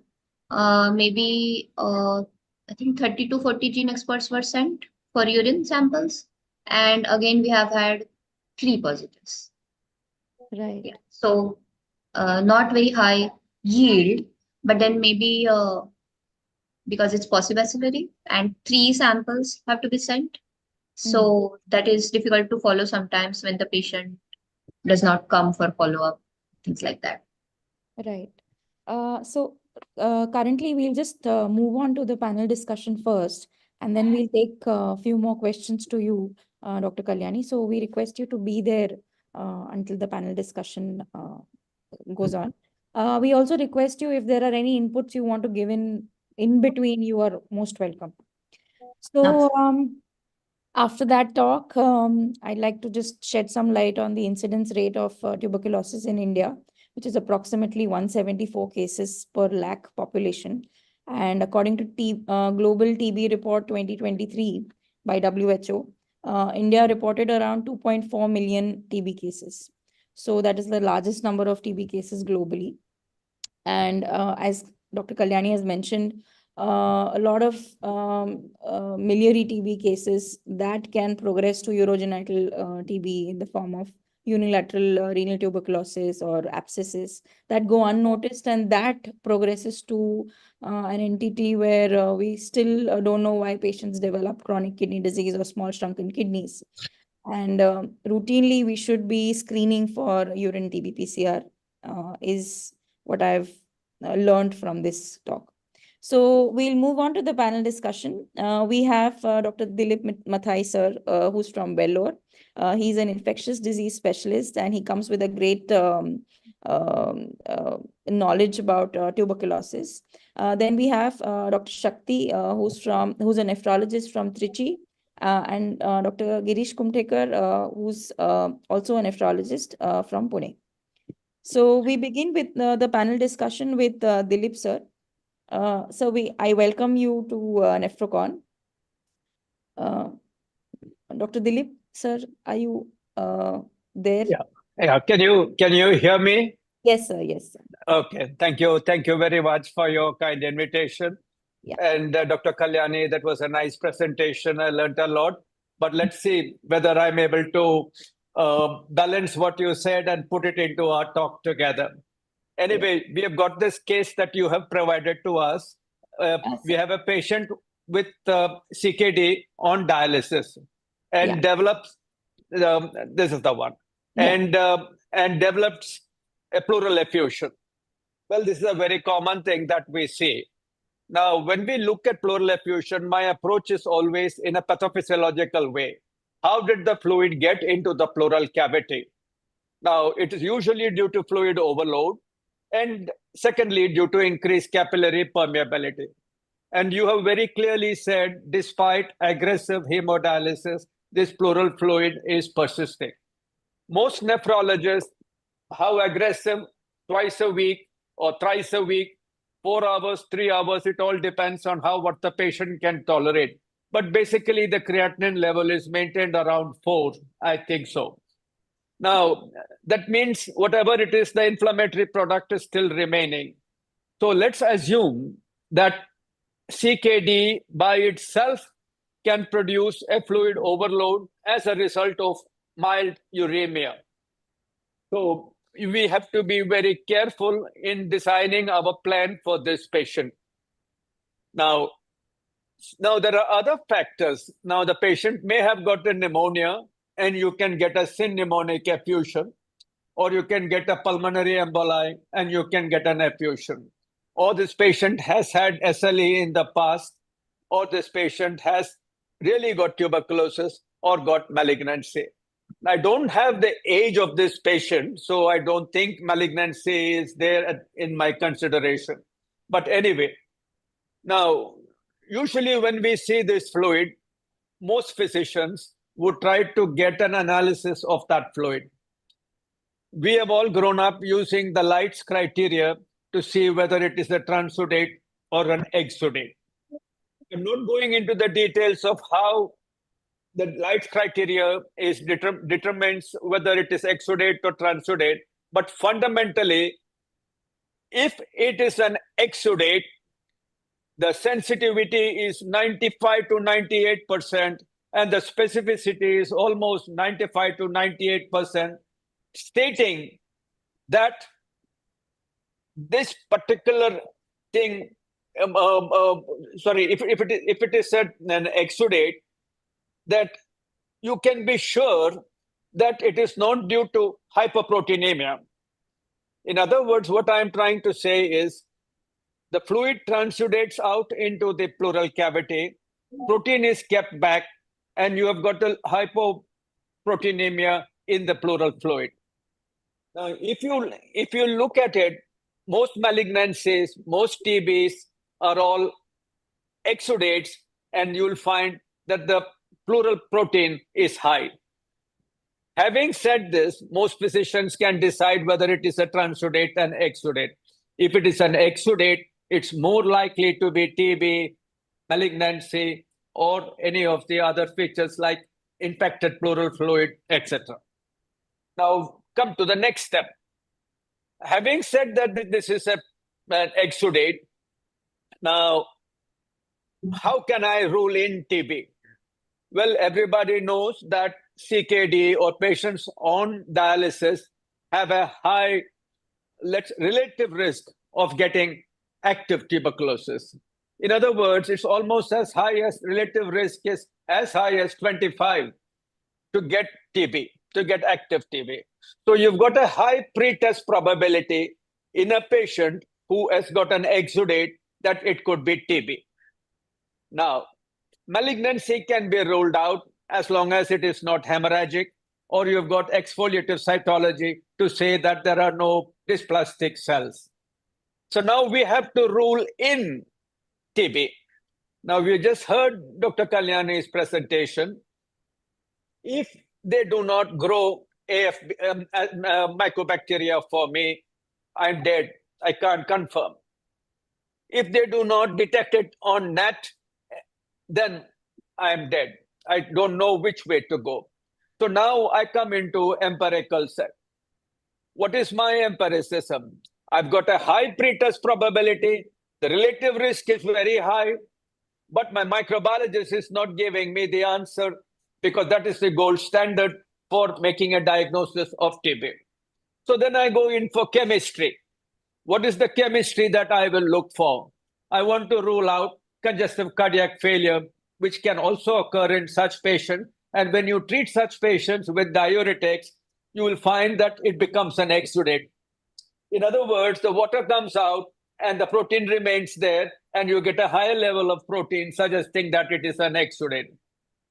Maybe I think 30 to 40 Gene Experts were sent for urine samples, and again we have had three positives. right. Yeah. So not very high yield, but then maybe because it's possibly and three samples have to be sent. Mm, So that is difficult to follow sometimes when the patient does not come for follow-up, things like that. right. So currently we'll just move on to the panel discussion first, and then we'll take a few more questions to you, Dr. Kalyani. So we request you to be there until the panel discussion goes on. We also request you, if there are any inputs you want to give in between, you are most welcome. So after that talk, I'd like to just shed some light on the incidence rate of tuberculosis in India, which is approximately 174 cases per lakh population. And according to Global TB Report 2023 by WHO, India reported around 2.4 million TB cases. So that is the largest number of TB cases globally. And as Dr. Kalyani has mentioned, a lot of miliary TB cases that can progress to urogenital TB in the form of unilateral renal tuberculosis or abscesses that go unnoticed, and that progresses to an entity where we still don't know why patients develop chronic kidney disease or small shrunken kidneys. And routinely, we should be screening for urine TB PCR, is what I've learned from this talk. So we'll move on to the panel discussion. We have Dr. Dilip Mathai, sir, who's from Vellore. He's an infectious disease specialist, and he comes with a great knowledge about tuberculosis. Then we have Dr. Shakti, who's a nephrologist from Trichy, and Dr. Girish Kumthekar, who's also a nephrologist from Pune. So we begin with the panel discussion with Dilip, sir. I welcome you to Nephrocon. Dr. Dilip, sir, are you there? Yeah. Yeah. Can you hear me? Yes, sir. Yes, sir. Okay. Thank you. Thank you very much for your kind invitation. Yeah. And Dr. Kalyani, that was a nice presentation. I learned a lot. But let's see whether I'm able to balance what you said and put it into our talk together. Anyway, we have got this case that you have provided to us. We have a patient with CKD on dialysis and develops, this is the one, and develops a pleural effusion. Well, this is a very common thing that we see. Now, when we look at pleural effusion, my approach is always in a pathophysiological way. How did the fluid get into the pleural cavity? Now, it is usually due to fluid overload, and secondly, due to increased capillary permeability. And you have very clearly said, despite aggressive hemodialysis, this pleural fluid is persisting. Most nephrologists, how aggressive, twice a week or thrice a week, 4 hours, 3 hours, it all depends on what the patient can tolerate. But basically, the creatinine level is maintained around 4, I think so. Now, that means whatever it is, the inflammatory product is still remaining. So let's assume that CKD by itself can produce a fluid overload as a result of mild uremia. So we have to be very careful in designing our plan for this patient. Now there are other factors. Now the patient may have got a pneumonia, and you can get a pneumonic effusion, or you can get a pulmonary emboli, and you can get an effusion. Or this patient has had SLE in the past, or this patient has really got tuberculosis or got malignancy. I don't have the age of this patient, so I don't think malignancy is there in my consideration. But anyway, now, usually when we see this fluid, most physicians would try to get an analysis of that fluid. We have all grown up using the Lights criteria to see whether it is a transudate or an exudate. I'm not going into the details of how the Lights criteria determines whether it is exudate or transudate, but fundamentally, if it is an exudate, the sensitivity is 95 to 98%, and the specificity is almost 95 to 98%, stating that this particular thing, if it is an exudate, that you can be sure that it is not due to hyperproteinemia. In other words, what I'm trying to say is the fluid transudates out into the pleural cavity, protein is kept back, and you have got a hypoproteinemia in the pleural fluid. Now, if you look at it, most malignancies, most TBs are all exudates, and you'll find that the pleural protein is high. Having said this, most physicians can decide whether it is a transudate and exudate. If it is an exudate, it's more likely to be TB, malignancy, or any of the other features like infected pleural fluid, etc. Now, come to the next step. Having said that this is an exudate, now, how can I rule in TB? Well, everybody knows that CKD or patients on dialysis have a high relative risk of getting active tuberculosis. In other words, it's almost as high as relative risk is as high as 25 to get TB, to get active TB. So you've got a high pretest probability in a patient who has got an exudate that it could be TB. Now, malignancy can be ruled out as long as it is not hemorrhagic, or you've got exfoliative cytology to say that there are no dysplastic cells. So now we have to rule in TB. Now, we just heard Dr. Kalyani's presentation. If they do not grow mycobacteria for me, I'm dead. I can't confirm. If they do not detect it on NAT, then I'm dead. I don't know which way to go. So now I come into empirical set. What is my empiricism? I've got a high pretest probability. The relative risk is very high, but my microbiologist is not giving me the answer because that is the gold standard for making a diagnosis of TB. So then I go in for chemistry. What is the chemistry that I will look for? I want to rule out congestive cardiac failure, which can also occur in such patients. And when you treat such patients with diuretics, you will find that it becomes an exudate. In other words, the water comes out and the protein remains there, and you get a higher level of protein, suggesting that it is an exudate.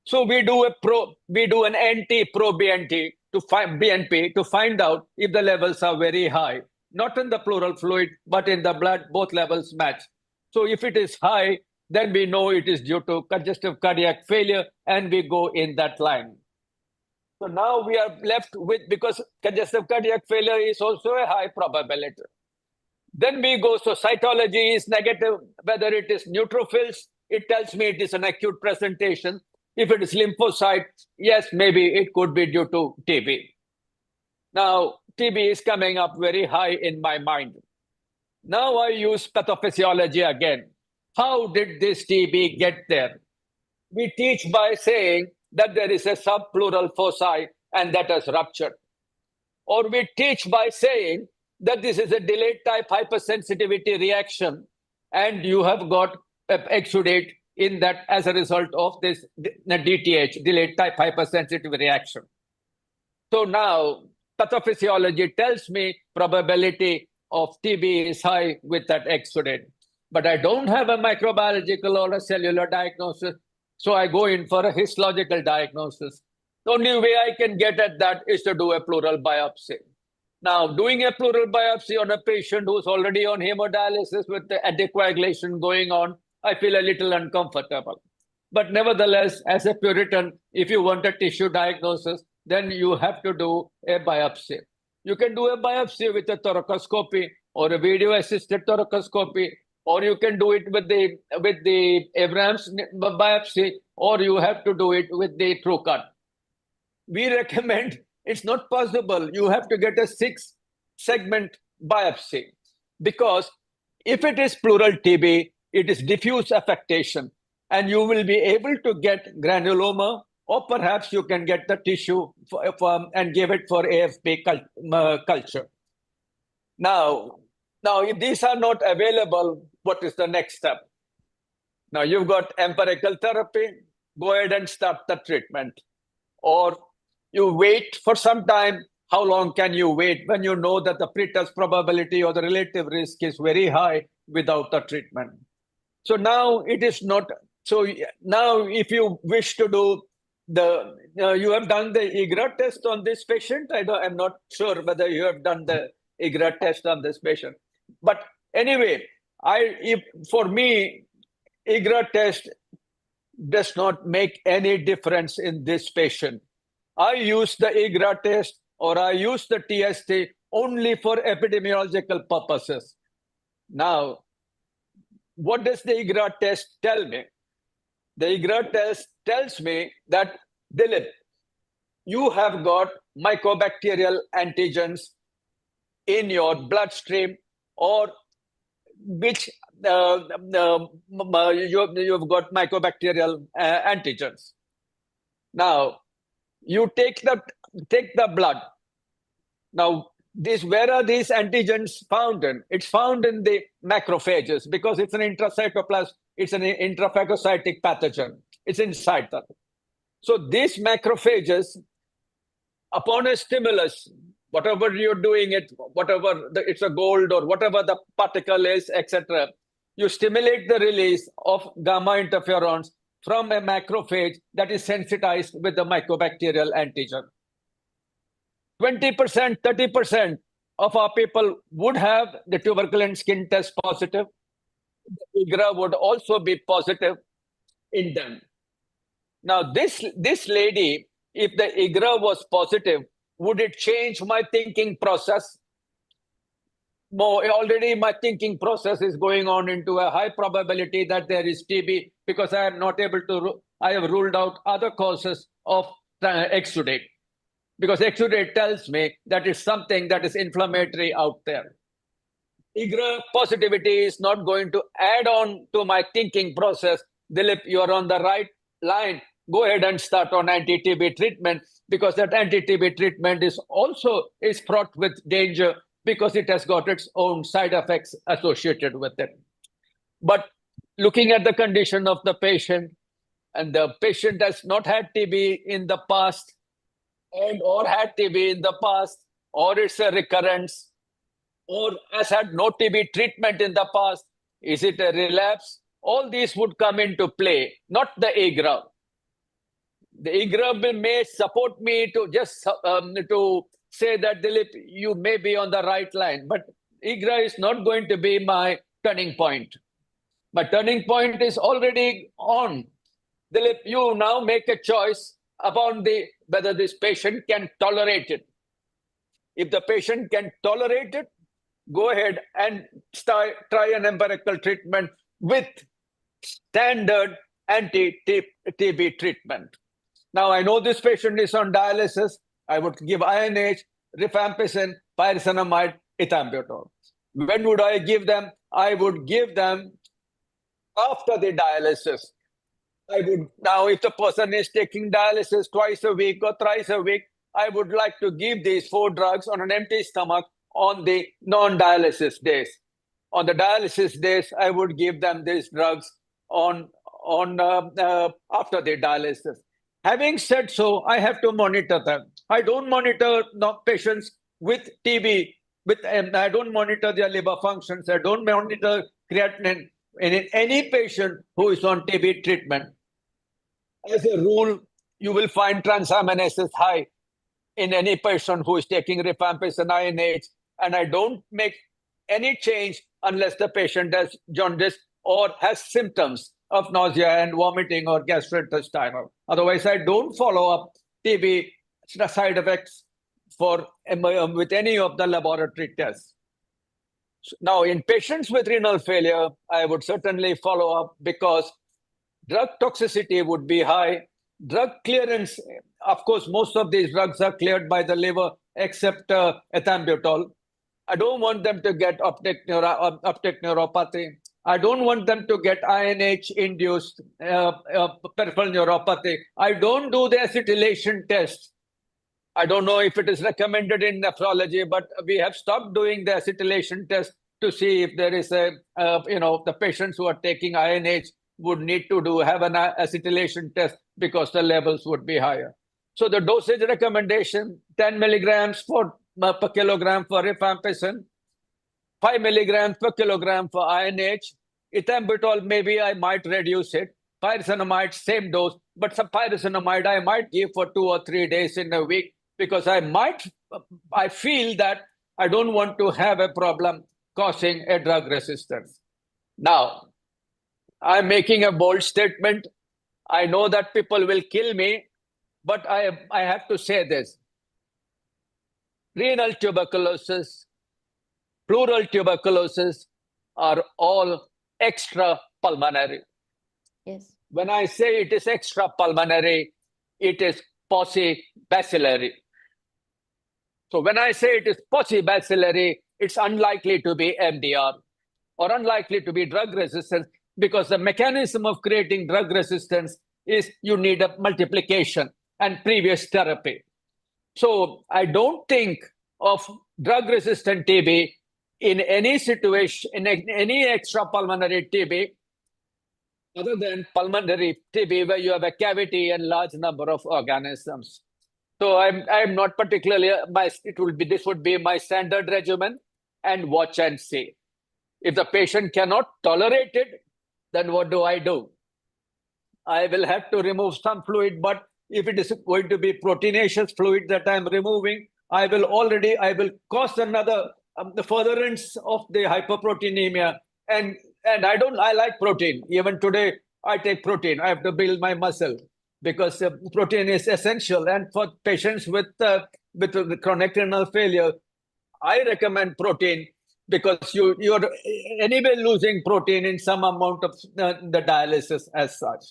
So we do an NT-proBNP, to find BNP to find out if the levels are very high, not in the pleural fluid, but in the blood, both levels match. So if it is high, then we know it is due to congestive cardiac failure, and we go in that line. So now we are left with, because congestive cardiac failure is also a high probability. Then we go, so cytology is negative, whether it is neutrophils, it tells me it is an acute presentation. If it is lymphocytes, yes, maybe it could be due to TB. Now, TB is coming up very high in my mind. Now I use pathophysiology again. How did this TB get there? We teach by saying that there is a subpleural foci and that has ruptured. Or we teach by saying that this is a delayed type hypersensitivity reaction and you have got exudate in that as a result of this DTH, delayed type hypersensitivity reaction. So now pathophysiology tells me probability of TB is high with that exudate. But I don't have a microbiological or a cellular diagnosis, so I go in for a histological diagnosis. The only way I can get at that is to do a pleural biopsy. Now, doing a pleural biopsy on a patient who's already on hemodialysis with the anticoagulation going on, I feel a little uncomfortable. But nevertheless, as a Puritan, if you want a tissue diagnosis, then you have to do a biopsy. You can do a biopsy with a thoracoscopy or a video-assisted thoracoscopy, or you can do it with the Abrams biopsy, or you have to do it with the TrueCut. We recommend, it's not possible. You have to get a 6-segment biopsy, because if it is pleural TB, it is diffuse affectation, and you will be able to get granuloma, or perhaps you can get the tissue and give it for AFP culture. Now, if these are not available, what is the next step? Now, you've got empirical therapy, go ahead and start the treatment. Or you wait for some time. How long can you wait when you know that the pretest probability or the relative risk is very high without the treatment? So now it is not. So now if you wish to do you have done the IGRA test on this patient. I'm not sure whether you have done the IGRA test on this patient. But anyway, for me, IGRA test does not make any difference in this patient. I use the IGRA test or I use the TST only for epidemiological purposes. Now, what does the IGRA test tell me? The IGRA test tells me that, Dilip, you have got mycobacterial antigens in your bloodstream, or which you've got mycobacterial antigens. Now, you take the blood. Now, where are these antigens found in? It's found in the macrophages, because it's an intracytoplasm, it's an intraphagocytic pathogen. It's inside that. So these macrophages, upon a stimulus, whatever you're doing it, it's a gold or whatever the particle is, etc., you stimulate the release of gamma interferons from a macrophage that is sensitized with the mycobacterial antigen. 20%, 30% of our people would have the tuberculin skin test positive. The IGRA would also be positive in them. Now, this lady, if the IGRA was positive, would it change my thinking process? Already my thinking process is going on into a high probability that there is TB, because I am not able to, I have ruled out other causes of exudate. Because exudate tells me that it's something that is inflammatory out there. IGRA positivity is not going to add on to my thinking process. Dilip, you're on the right line. Go ahead and start on anti-TB treatment, because that anti-TB treatment is fraught with danger, because it has got its own side effects associated with it. But looking at the condition of the patient, and the patient has not had TB in the past, or had TB in the past, or it's a recurrence, or has had no TB treatment in the past, is it a relapse? All these would come into play, not the IGRA. The IGRA may support me to just to say that, Dilip, you may be on the right line, but IGRA is not going to be my turning point. My turning point is already on. Dilip, you now make a choice about whether this patient can tolerate it. If the patient can tolerate it, go ahead and try an empirical treatment with standard anti-TB treatment. Now, I know this patient is on dialysis. I would give INH, rifampicin, pyrazinamide, ethambutol. When would I give them? I would give them after the dialysis. Now, if the person is taking dialysis twice a week or thrice a week, I would like to give these 4 drugs on an empty stomach on the non-dialysis days. On the dialysis days, I would give them these drugs after the dialysis. Having said so, I have to monitor them. I don't monitor patients with TB. I don't monitor their liver functions. I don't monitor creatinine in any patient who is on TB treatment. As a rule, you will find transaminases high in any person who is taking rifampicin INH, and I don't make any change unless the patient has jaundice or has symptoms of nausea and vomiting or gastrointestinal. Otherwise, I don't follow up TB side effects with any of the laboratory tests. Now, in patients with renal failure, I would certainly follow up because drug toxicity would be high. Drug clearance, of course, most of these drugs are cleared by the liver except ethambutol. I don't want them to get optic neuropathy. I don't want them to get INH-induced peripheral neuropathy. I don't do the acetylation test. I don't know if it is recommended in nephrology, but we have stopped doing the acetylation test to see if there is the patients who are taking INH would need to have an acetylation test because the levels would be higher. So the dosage recommendation, 10 milligrams per kilogram for rifampicin, 5 milligrams per kilogram for INH. Ethambutol, maybe I might reduce it. Pyrazinamide, same dose, but some pyrazinamide I might give for 2 or 3 days in a week because I feel that I don't want to have a problem causing a drug resistance. Now, I'm making a bold statement. I know that people will kill me, but I have to say this. Renal tuberculosis, pleural tuberculosis are all extrapulmonary. Yes. When I say it is extrapulmonary, it is paucibacillary. So when I say it is paucibacillary, it's unlikely to be MDR or unlikely to be drug resistance because the mechanism of creating drug resistance is you need a multiplication and previous therapy. So I don't think of drug-resistant TB in any situation, in any extrapulmonary TB, other than pulmonary TB, where you have a cavity and large number of organisms. So I'm not particularly, this would be my standard regimen and watch and see. If the patient cannot tolerate it, then what do? I will have to remove some fluid, but if it is going to be proteinaceous fluid that I'm removing, I will cause another the furtherance of the hyperproteinemia. And I like protein. Even today, I take protein. I have to build my muscle because protein is essential. And for patients with chronic renal failure, I recommend protein because you're anyway losing protein in some amount of the dialysis as such.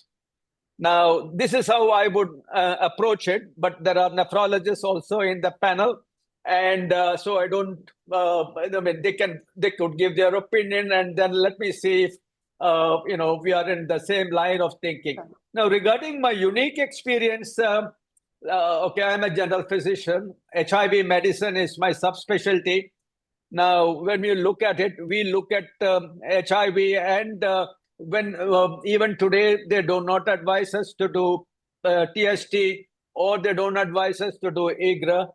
Now, this is how I would approach it, but there are nephrologists also in the panel. And so I don't, they could give their opinion and then let me see if, we are in the same line of thinking. Now, regarding my unique experience, okay, I'm a general physician. HIV medicine is my subspecialty. Now, when we look at it, we look at HIV and when even today, they do not advise us to do TST or they don't advise us to do IGRA.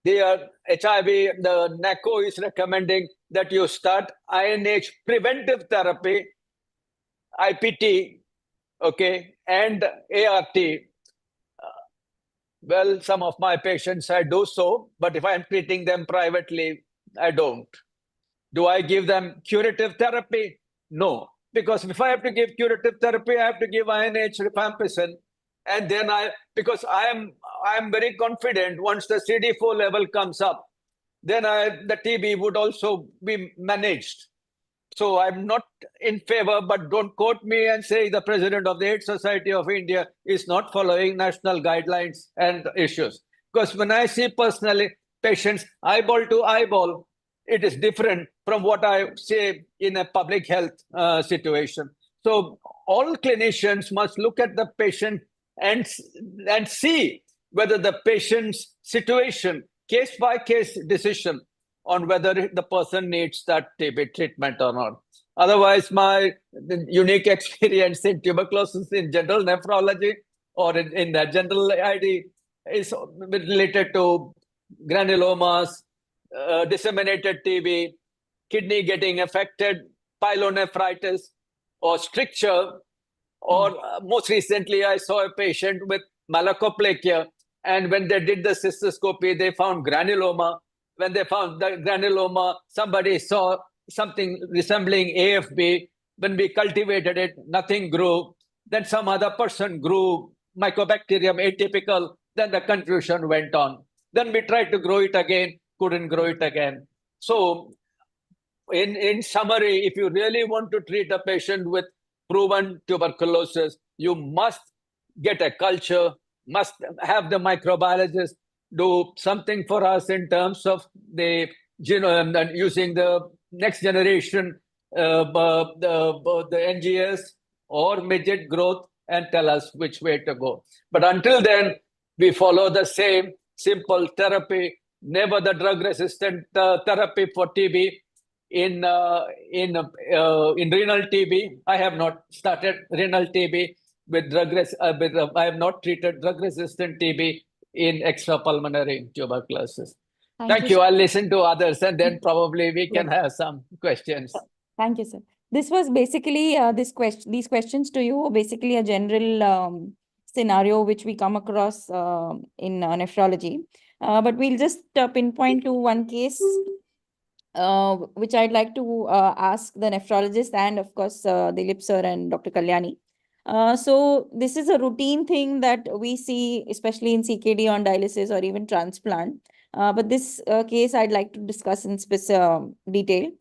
They are HIV, the NACO is recommending that you start INH preventive therapy, IPT, okay, and ART. Well, some of my patients, I do so, but if I'm treating them privately, I don't. Do I give them curative therapy? No, because if I have to give curative therapy, I have to give INH rifampicin, and then because I am very confident once the CD4 level comes up, then the TB would also be managed. So I'm not in favor, but don't quote me and say the president of the AIDS Society of India is not following national guidelines and issues. Because when I see personally patients eyeball to eyeball, it is different from what I say in a public health situation. So all clinicians must look at the patient and, and see whether the patient's situation, case by case decision, on whether the person needs that TB treatment or not. Otherwise, my unique experience in tuberculosis in general nephrology or in the general ID is related to granulomas, disseminated TB, kidney getting affected, pyelonephritis, or stricture. Or most recently, I saw a patient with malakoplakia, and when they did the cystoscopy, they found granuloma. When they found the granuloma, somebody saw something resembling AFB. When we cultivated it, nothing grew. Then some other person grew Mycobacterium atypical. Then the confusion went on. Then we tried to grow it again, couldn't grow it again. So in summary, if you really want to treat a patient with proven tuberculosis, you must get a culture, must have the microbiologist do something for us in terms of the genome and using the next generation, the NGS or midget growth, and tell us which way to go. But until then, we follow the same simple therapy, never the drug-resistant therapy for TB. In renal TB, I have not started renal TB with I have not treated drug-resistant TB in extrapulmonary tuberculosis. Thank you. I'll listen to others, and then probably we can have some questions. Thank you, sir. This was basically these questions to you, basically a general scenario which we come across in nephrology. But we'll just pinpoint to one case which I'd like to ask the nephrologist and, of course, Dilip sir and Dr. Kalyani. So this is a routine thing that we see, especially in CKD on dialysis or even transplant. But this case I'd like to discuss in detail.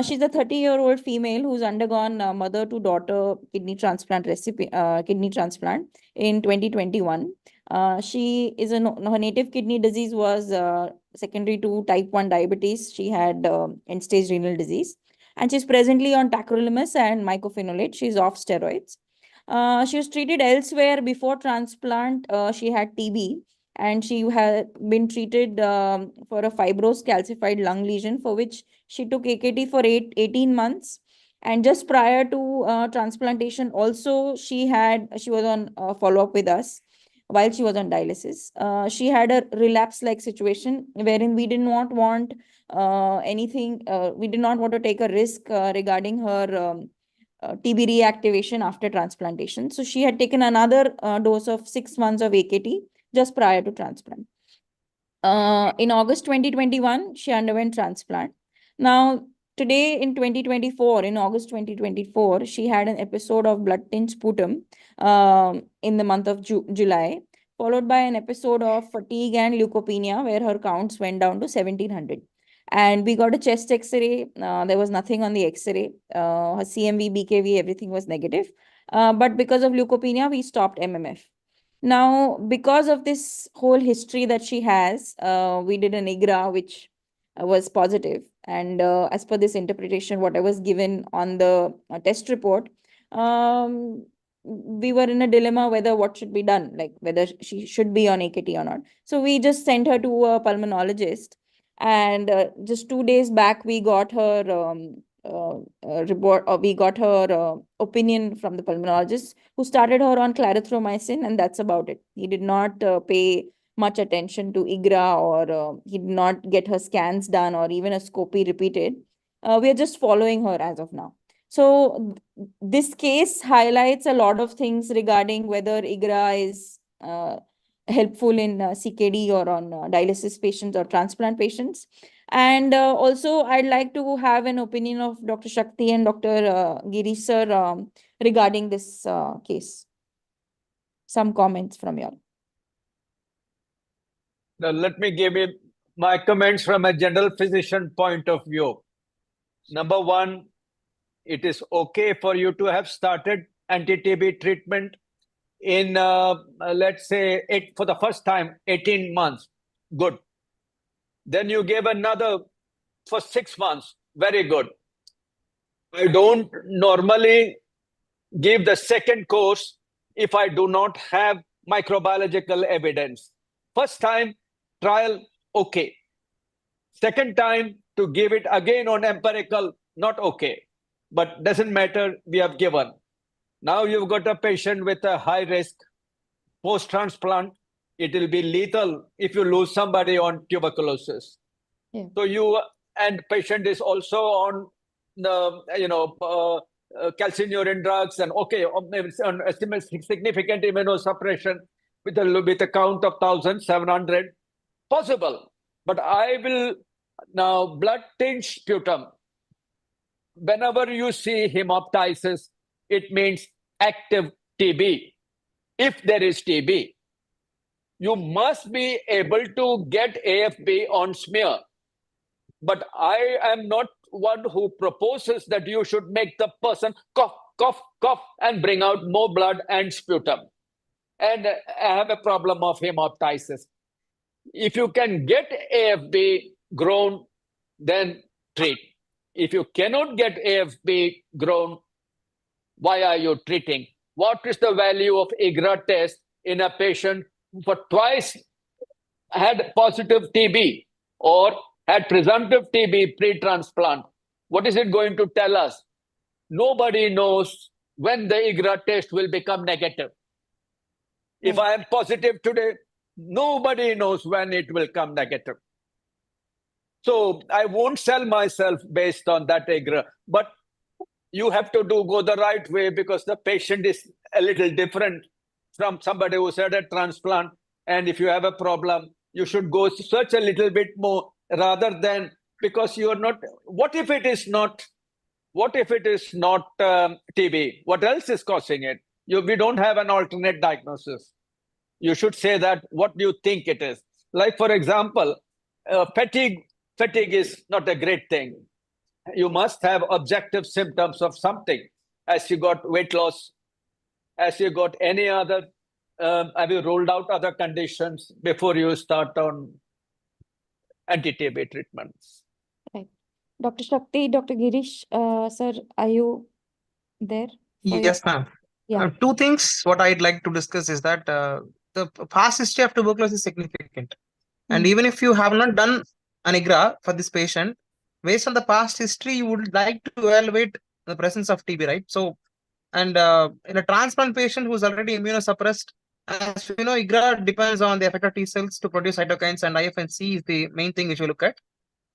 She's a 30-year-old female who's undergone mother-to-daughter kidney transplant in 2021. Her native kidney disease was secondary to type 1 diabetes. She had end-stage renal disease. And she's presently on tacrolimus and mycophenolate. She's off steroids. She was treated elsewhere before transplant. She had TB. And she had been treated for a fibrous calcified lung lesion, for which she took AKT for 18 months. And just prior to transplantation, also she was on follow-up with us while she was on dialysis. She had a relapse-like situation wherein we did not want anything. We did not want to take a risk regarding her TB reactivation after transplantation. So she had taken another dose of 6 months of AKT just prior to transplant. In August 2021, she underwent transplant. Now, today in 2024, in August 2024, she had an episode of blood tint sputum in the month of July, followed by an episode of fatigue and leukopenia, where her counts went down to 1700. And we got a chest X-ray. There was nothing on the X-ray. Her CMV, BKV, everything was negative. But because of leukopenia, we stopped MMF. Now, because of this whole history that she has, we did an IGRA, which was positive. And as per this interpretation, what I was given on the test report, we were in a dilemma whether what should be done, like whether she should be on AKT or not. So we just sent her to a pulmonologist. And just 2 days back, we got her report, or we got her opinion from the pulmonologist, who started her on clarithromycin, and that's about it. He did not pay much attention to IGRA, or he did not get her scans done or even a scopy repeated. We are just following her as of now. So this case highlights a lot of things regarding whether IGRA is helpful in CKD or on dialysis patients or transplant patients. And also, I'd like to have an opinion of Dr. Shakti and Dr. Girish sir regarding this case. Some comments from you all. Now, let me give you my comments from a general physician point of view. Number one, it is okay for you to have started anti-TB treatment in, let's say, for the first time, 18 months. Good. Then you gave another for 6 months. Very good. I don't normally give the second course if I do not have microbiological evidence. First time, trial, okay. Second time, to give it again on empirical, not okay. But doesn't matter, we have given. Now you've got a patient with a high risk post-transplant. It will be lethal if you lose somebody on tuberculosis. Yeah. So you, and patient is also on the, calcineurin drugs and okay, on significant immunosuppression with a count of 1,700, possible. But I will now blood tinge sputum. Whenever you see hemoptysis, it means active TB. If there is TB, you must be able to get AFB on smear. But I am not one who proposes that you should make the person cough, cough, cough, and bring out more blood and sputum. And have a problem of hemoptysis. If you can get AFB grown, then treat. If you cannot get AFB grown, why are you treating? What is the value of IGRA test in a patient who for twice had positive TB or had presumptive TB pre-transplant? What is it going to tell us? Nobody knows when the IGRA test will become negative. If I am positive today, nobody knows when it will come negative. So I won't sell myself based on that IGRA, but you have to go the right way because the patient is a little different from somebody who's had a transplant. And if you have a problem, you should go search a little bit more rather than, because you are not, what if it is not TB? What else is causing it? We don't have an alternate diagnosis. You should say that what do you think it is? Like, for example, fatigue is not a great thing. You must have objective symptoms of something. As you got weight loss, as you got any other, have you ruled out other conditions before you start on anti-TB treatments? Right. Dr. Shakti, Dr. Girish, sir, are you there? Yes, ma'am. Yeah. Two things what I'd like to discuss is that the past history of tuberculosis is significant. And even if you have not done an IGRA for this patient, based on the past history, you would like to evaluate the presence of TB, right? So, and in a transplant patient who is already immunosuppressed, as you know, IGRA depends on the effector T cells to produce cytokines, and IFNC is the main thing which we look at.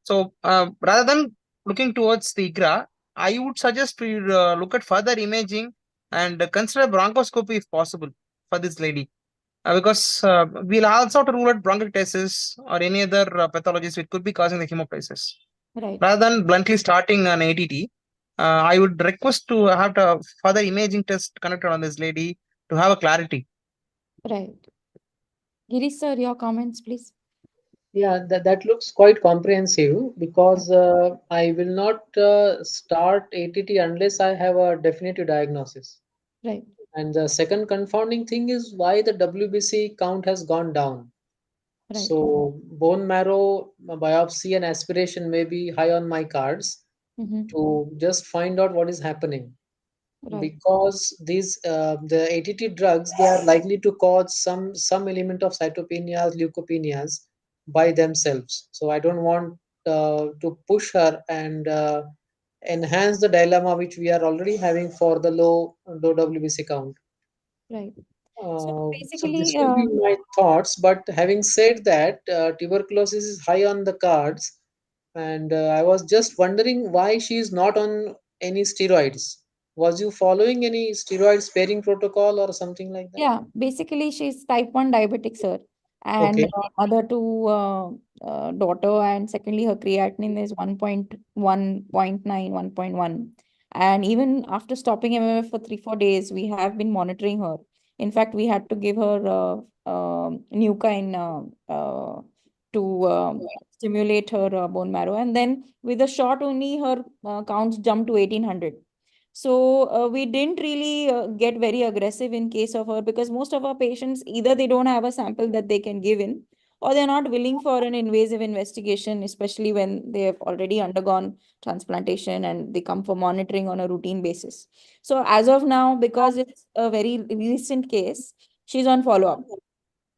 So, rather than looking towards the IGRA, I would suggest we look at further imaging and consider bronchoscopy if possible for this lady. Because we'll also have to rule out bronchiectasis or any other pathologies which could be causing the hemoptysis. Right. Rather than bluntly starting an ATT, I would request to have a further imaging test conducted on this lady to have a clarity. Right. Girish sir, your comments, please. Yeah, that looks quite comprehensive because I will not start ATT unless I have a definitive diagnosis. Right. And the second confounding thing is why the WBC count has gone down. Right. So bone marrow biopsy and aspiration may be high on my cards to just find out what is happening. Right. Because these the ATT drugs, they are likely to cause some element of cytopenias, leukopenias by themselves. So I don't want to push her and enhance the dilemma which we are already having for the low WBC count. Right. So basically, this will be my thoughts. But having said that, tuberculosis is high on the cards, and I was just wondering why she is not on any steroids. Was you following any steroid sparing protocol or something like that? Yeah, basically she's type 1 diabetic, sir. And Okay. other two daughter, and secondly her creatinine is 1.1, 0.9, 1.1. And even after stopping MMF for 3-4 days, we have been monitoring her. In fact, we had to give her Nukain to stimulate her bone marrow. And then with a shot only, her counts jumped to 1800. So we didn't really get very aggressive in case of her, because most of our patients, either they don't have a sample that they can give in, or they're not willing for an invasive investigation, especially when they have already undergone transplantation and they come for monitoring on a routine basis. So as of now, because it's a very recent case, she's on follow-up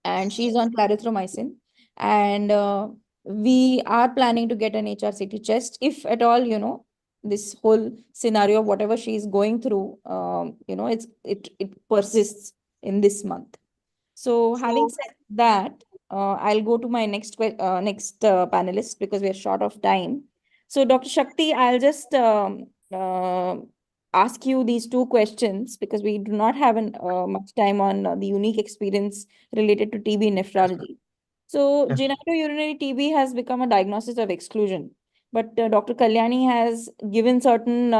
and she's on clarithromycin. And we are planning to get an HRCT chest if at all, this whole scenario of whatever she is going through, it persists in this month. So having said that, I'll go to my next panelist, because we are short of time. So Dr. Shakti, I'll just ask you these two questions, because we do not have much time on the unique experience related to TB nephrology. So Yeah. genitourinary TB has become a diagnosis of exclusion, but Dr. Kalyani has given certain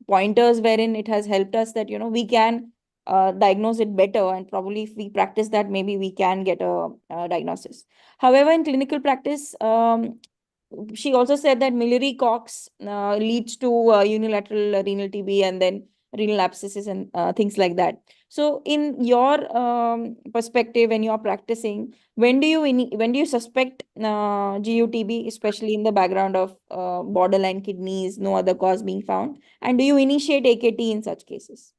pointers wherein it has helped us that we can diagnose it better, and probably if we practice that, maybe we can get a diagnosis. However, in clinical practice, she also said that miliary Cox leads to unilateral renal TB and then renal abscesses and things like that. So, in your perspective, when you are practicing, when do you suspect GUTB, especially in the background of borderline kidneys, no other cause being found, and do you initiate AKT in such cases?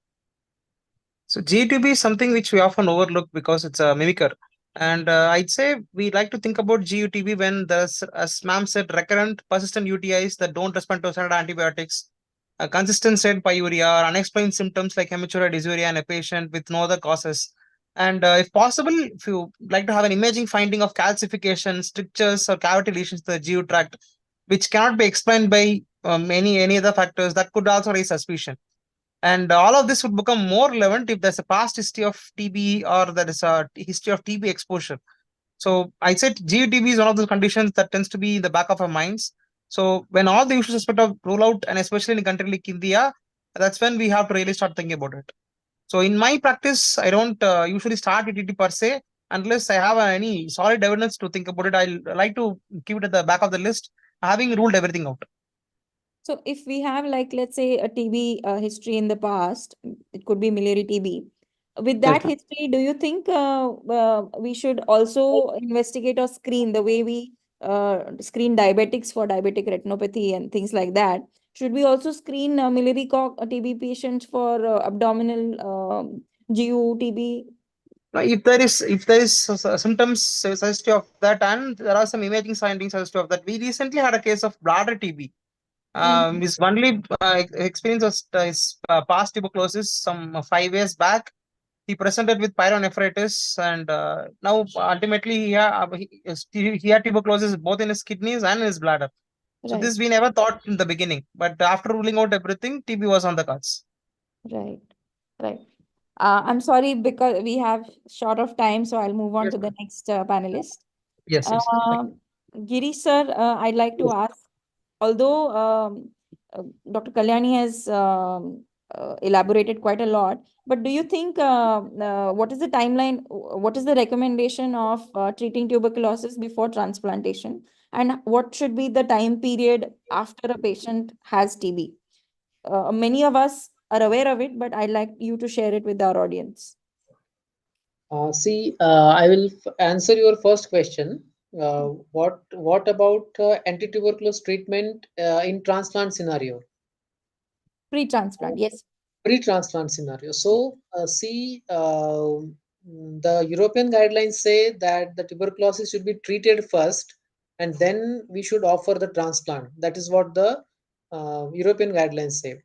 So GTB is something which we often overlook because it's a mimicker. And I'd say we like to think about GUTB when there's, as ma'am said, recurrent persistent UTIs that don't respond to standard antibiotics, a consistent state pyuria, or unexplained symptoms like hematuria, dysuria in a patient with no other causes. And if possible, if you like to have an imaging finding of calcification, strictures, or cavity lesions to the GU tract, which cannot be explained by any other factors, that could also raise suspicion. And all of this would become more relevant if there's a past history of TB or there is a history of TB exposure. So I said GUTB is one of those conditions that tends to be in the back of our minds. So when all the usual suspect of rule out, and especially in a country like India, that's when we have to really start thinking about it. So in my practice, I don't usually start ETT per se unless I have any solid evidence to think about it. I like to keep it at the back of the list, having ruled everything out. So if we have, like, let's say a TB history in the past, it could be miliary TB. With that Yes, ma'am. history, do you think we should also investigate or screen the way we screen diabetics for diabetic retinopathy and things like that? Should we also screen miliary TB patients for abdominal GU TB? Now, if there is symptoms suggestive of that, and there are some imaging findings suggestive of that. We recently had a case of bladder TB. Mm, His only experience was his past tuberculosis some 5 years back. He presented with pyelonephritis, and now ultimately he had tuberculosis both in his kidneys and in his bladder. So right, this we never thought in the beginning, but after ruling out everything, TB was on the cards. right, right. I'm sorry, because we have short of time, so I'll move on Yes, to the ma'am. next panelist. Yes, yes. Thank Um, Girish sir, I'd like to you. ask, although Dr. Kalyani has elaborated quite a lot, but do you think what is the timeline? What is the recommendation of treating tuberculosis before transplantation? And what should be the time period after a patient has TB? Many of us are aware of it, but I'd like you to share it with our audience. I will answer your first question. What about anti-tuberculosis treatment in transplant scenario? Pre-transplant, yes. Pre-transplant scenario. So, the European guidelines say that the tuberculosis should be treated first, and then we should offer the transplant. That is what the European guidelines say.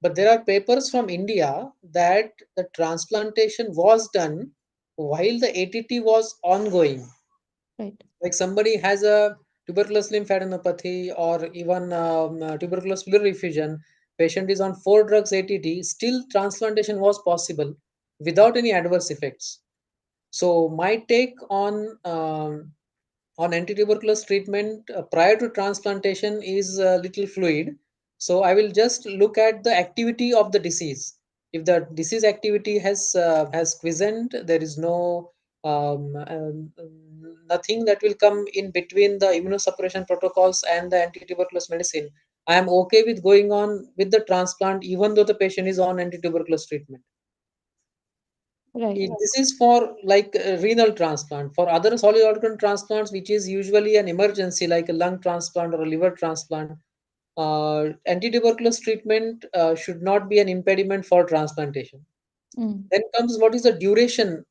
But there are papers from India that the transplantation was done while the ATT was ongoing. Right. Like somebody has a tuberculous lymphadenopathy or even tuberculous pleural effusion, patient is on 4 drugs ATT, still transplantation was possible without any adverse effects. So my take on antituberculous treatment prior to transplantation is a little fluid. So I will just look at the activity of the disease. If the disease activity has quiescent, there is nothing that will come in between the immunosuppression protocols and the antituberculous medicine, I am okay with going on with the transplant even though the patient is on antituberculous treatment. Right. This is for like renal transplant. For other solid organ transplants, which is usually an emergency like a lung transplant or a liver transplant, antituberculous treatment should not be an impediment for transplantation. Then comes what is the duration,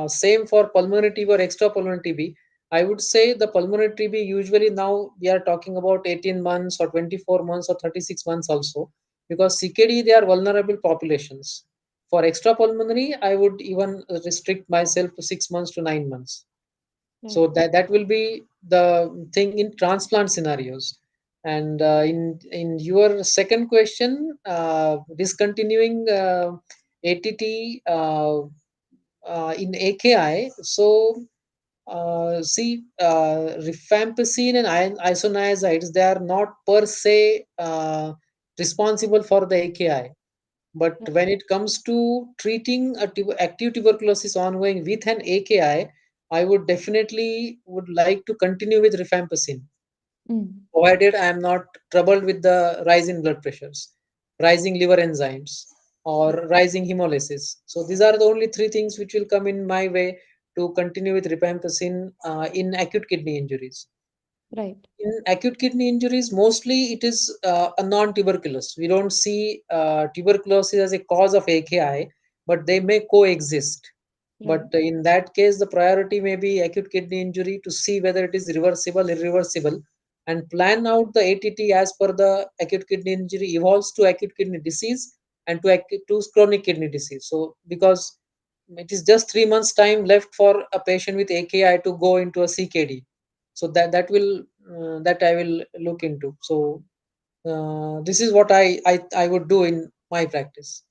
same for pulmonary TB or extrapulmonary TB. I would say the pulmonary TB usually now we are talking about 18 months or 24 months or 36 months also, because CKD they are vulnerable populations. For extrapulmonary, I would even restrict myself to 6 months to 9 months. So that will be the thing in transplant scenarios. And in your second question, discontinuing ATT in AKI. So see, rifampicin and isoniazides, they are not per se responsible for the AKI. But when it comes to treating active tuberculosis ongoing with an AKI, I would definitely would like to continue with rifampicin, provided I am not troubled with the rise in blood pressures, rising liver enzymes, or rising hemolysis. So these are the only three things which will come in my way to continue with rifampicin in acute kidney injuries. Right. In acute kidney injuries, mostly it is a non-tuberculous. We don't see tuberculosis as a cause of AKI, but they may coexist. Right. But in that case, the priority may be acute kidney injury to see whether it is reversible, irreversible, and plan out the ATT as per the acute kidney injury evolves to acute kidney disease and to chronic kidney disease. So because it is just 3 months time left for a patient with AKI to go into a CKD, so that I will look into. So this is what I would do in my practice.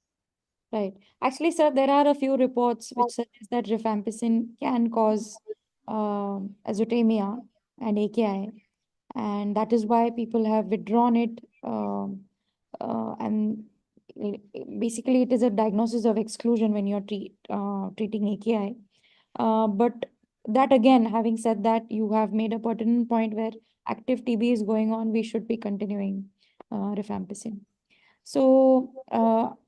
Right. Actually, sir, there are a few reports which suggest that rifampicin can cause azotemia and AKI, and that is why people have withdrawn it. And basically, it is a diagnosis of exclusion when you're treating AKI. But that again, having said that, you have made a pertinent point where active TB is going on. We should be continuing rifampicin. So,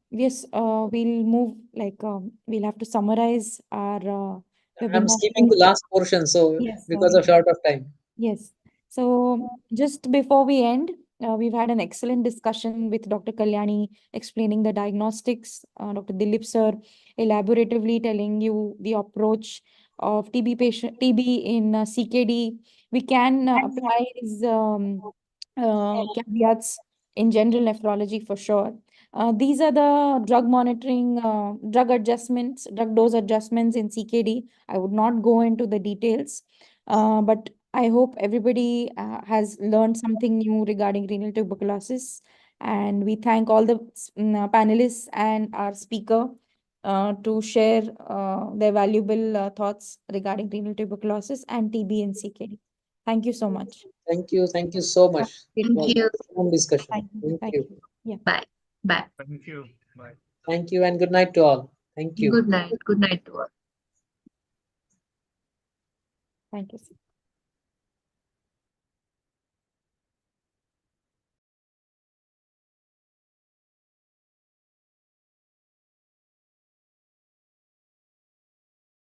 yes, we'll move we'll have to summarize our I'm webinar. skipping the last portion, so Yes, because sorry. of short of time. Yes. So, just before we end, we've had an excellent discussion with Dr. Kalyani explaining the diagnostics, Dr. Dilip sir elaboratively telling you the approach of TB in CKD. We can apply his caveats in general nephrology for sure. These are the drug monitoring, drug dose adjustments in CKD. I would not go into the details, but I hope everybody has learned something new regarding renal tuberculosis. And we thank all the panelists and our speaker to share their valuable thoughts regarding renal tuberculosis and TB and CKD. Thank you so much. Thank you so much. It Thank was you. an excellent discussion. Thank you. Thank Thank you. you. Yeah. Bye. Bye. Thank you. Bye. Thank you and good night to all. Thank you. Good night. Good night to all. Thank you.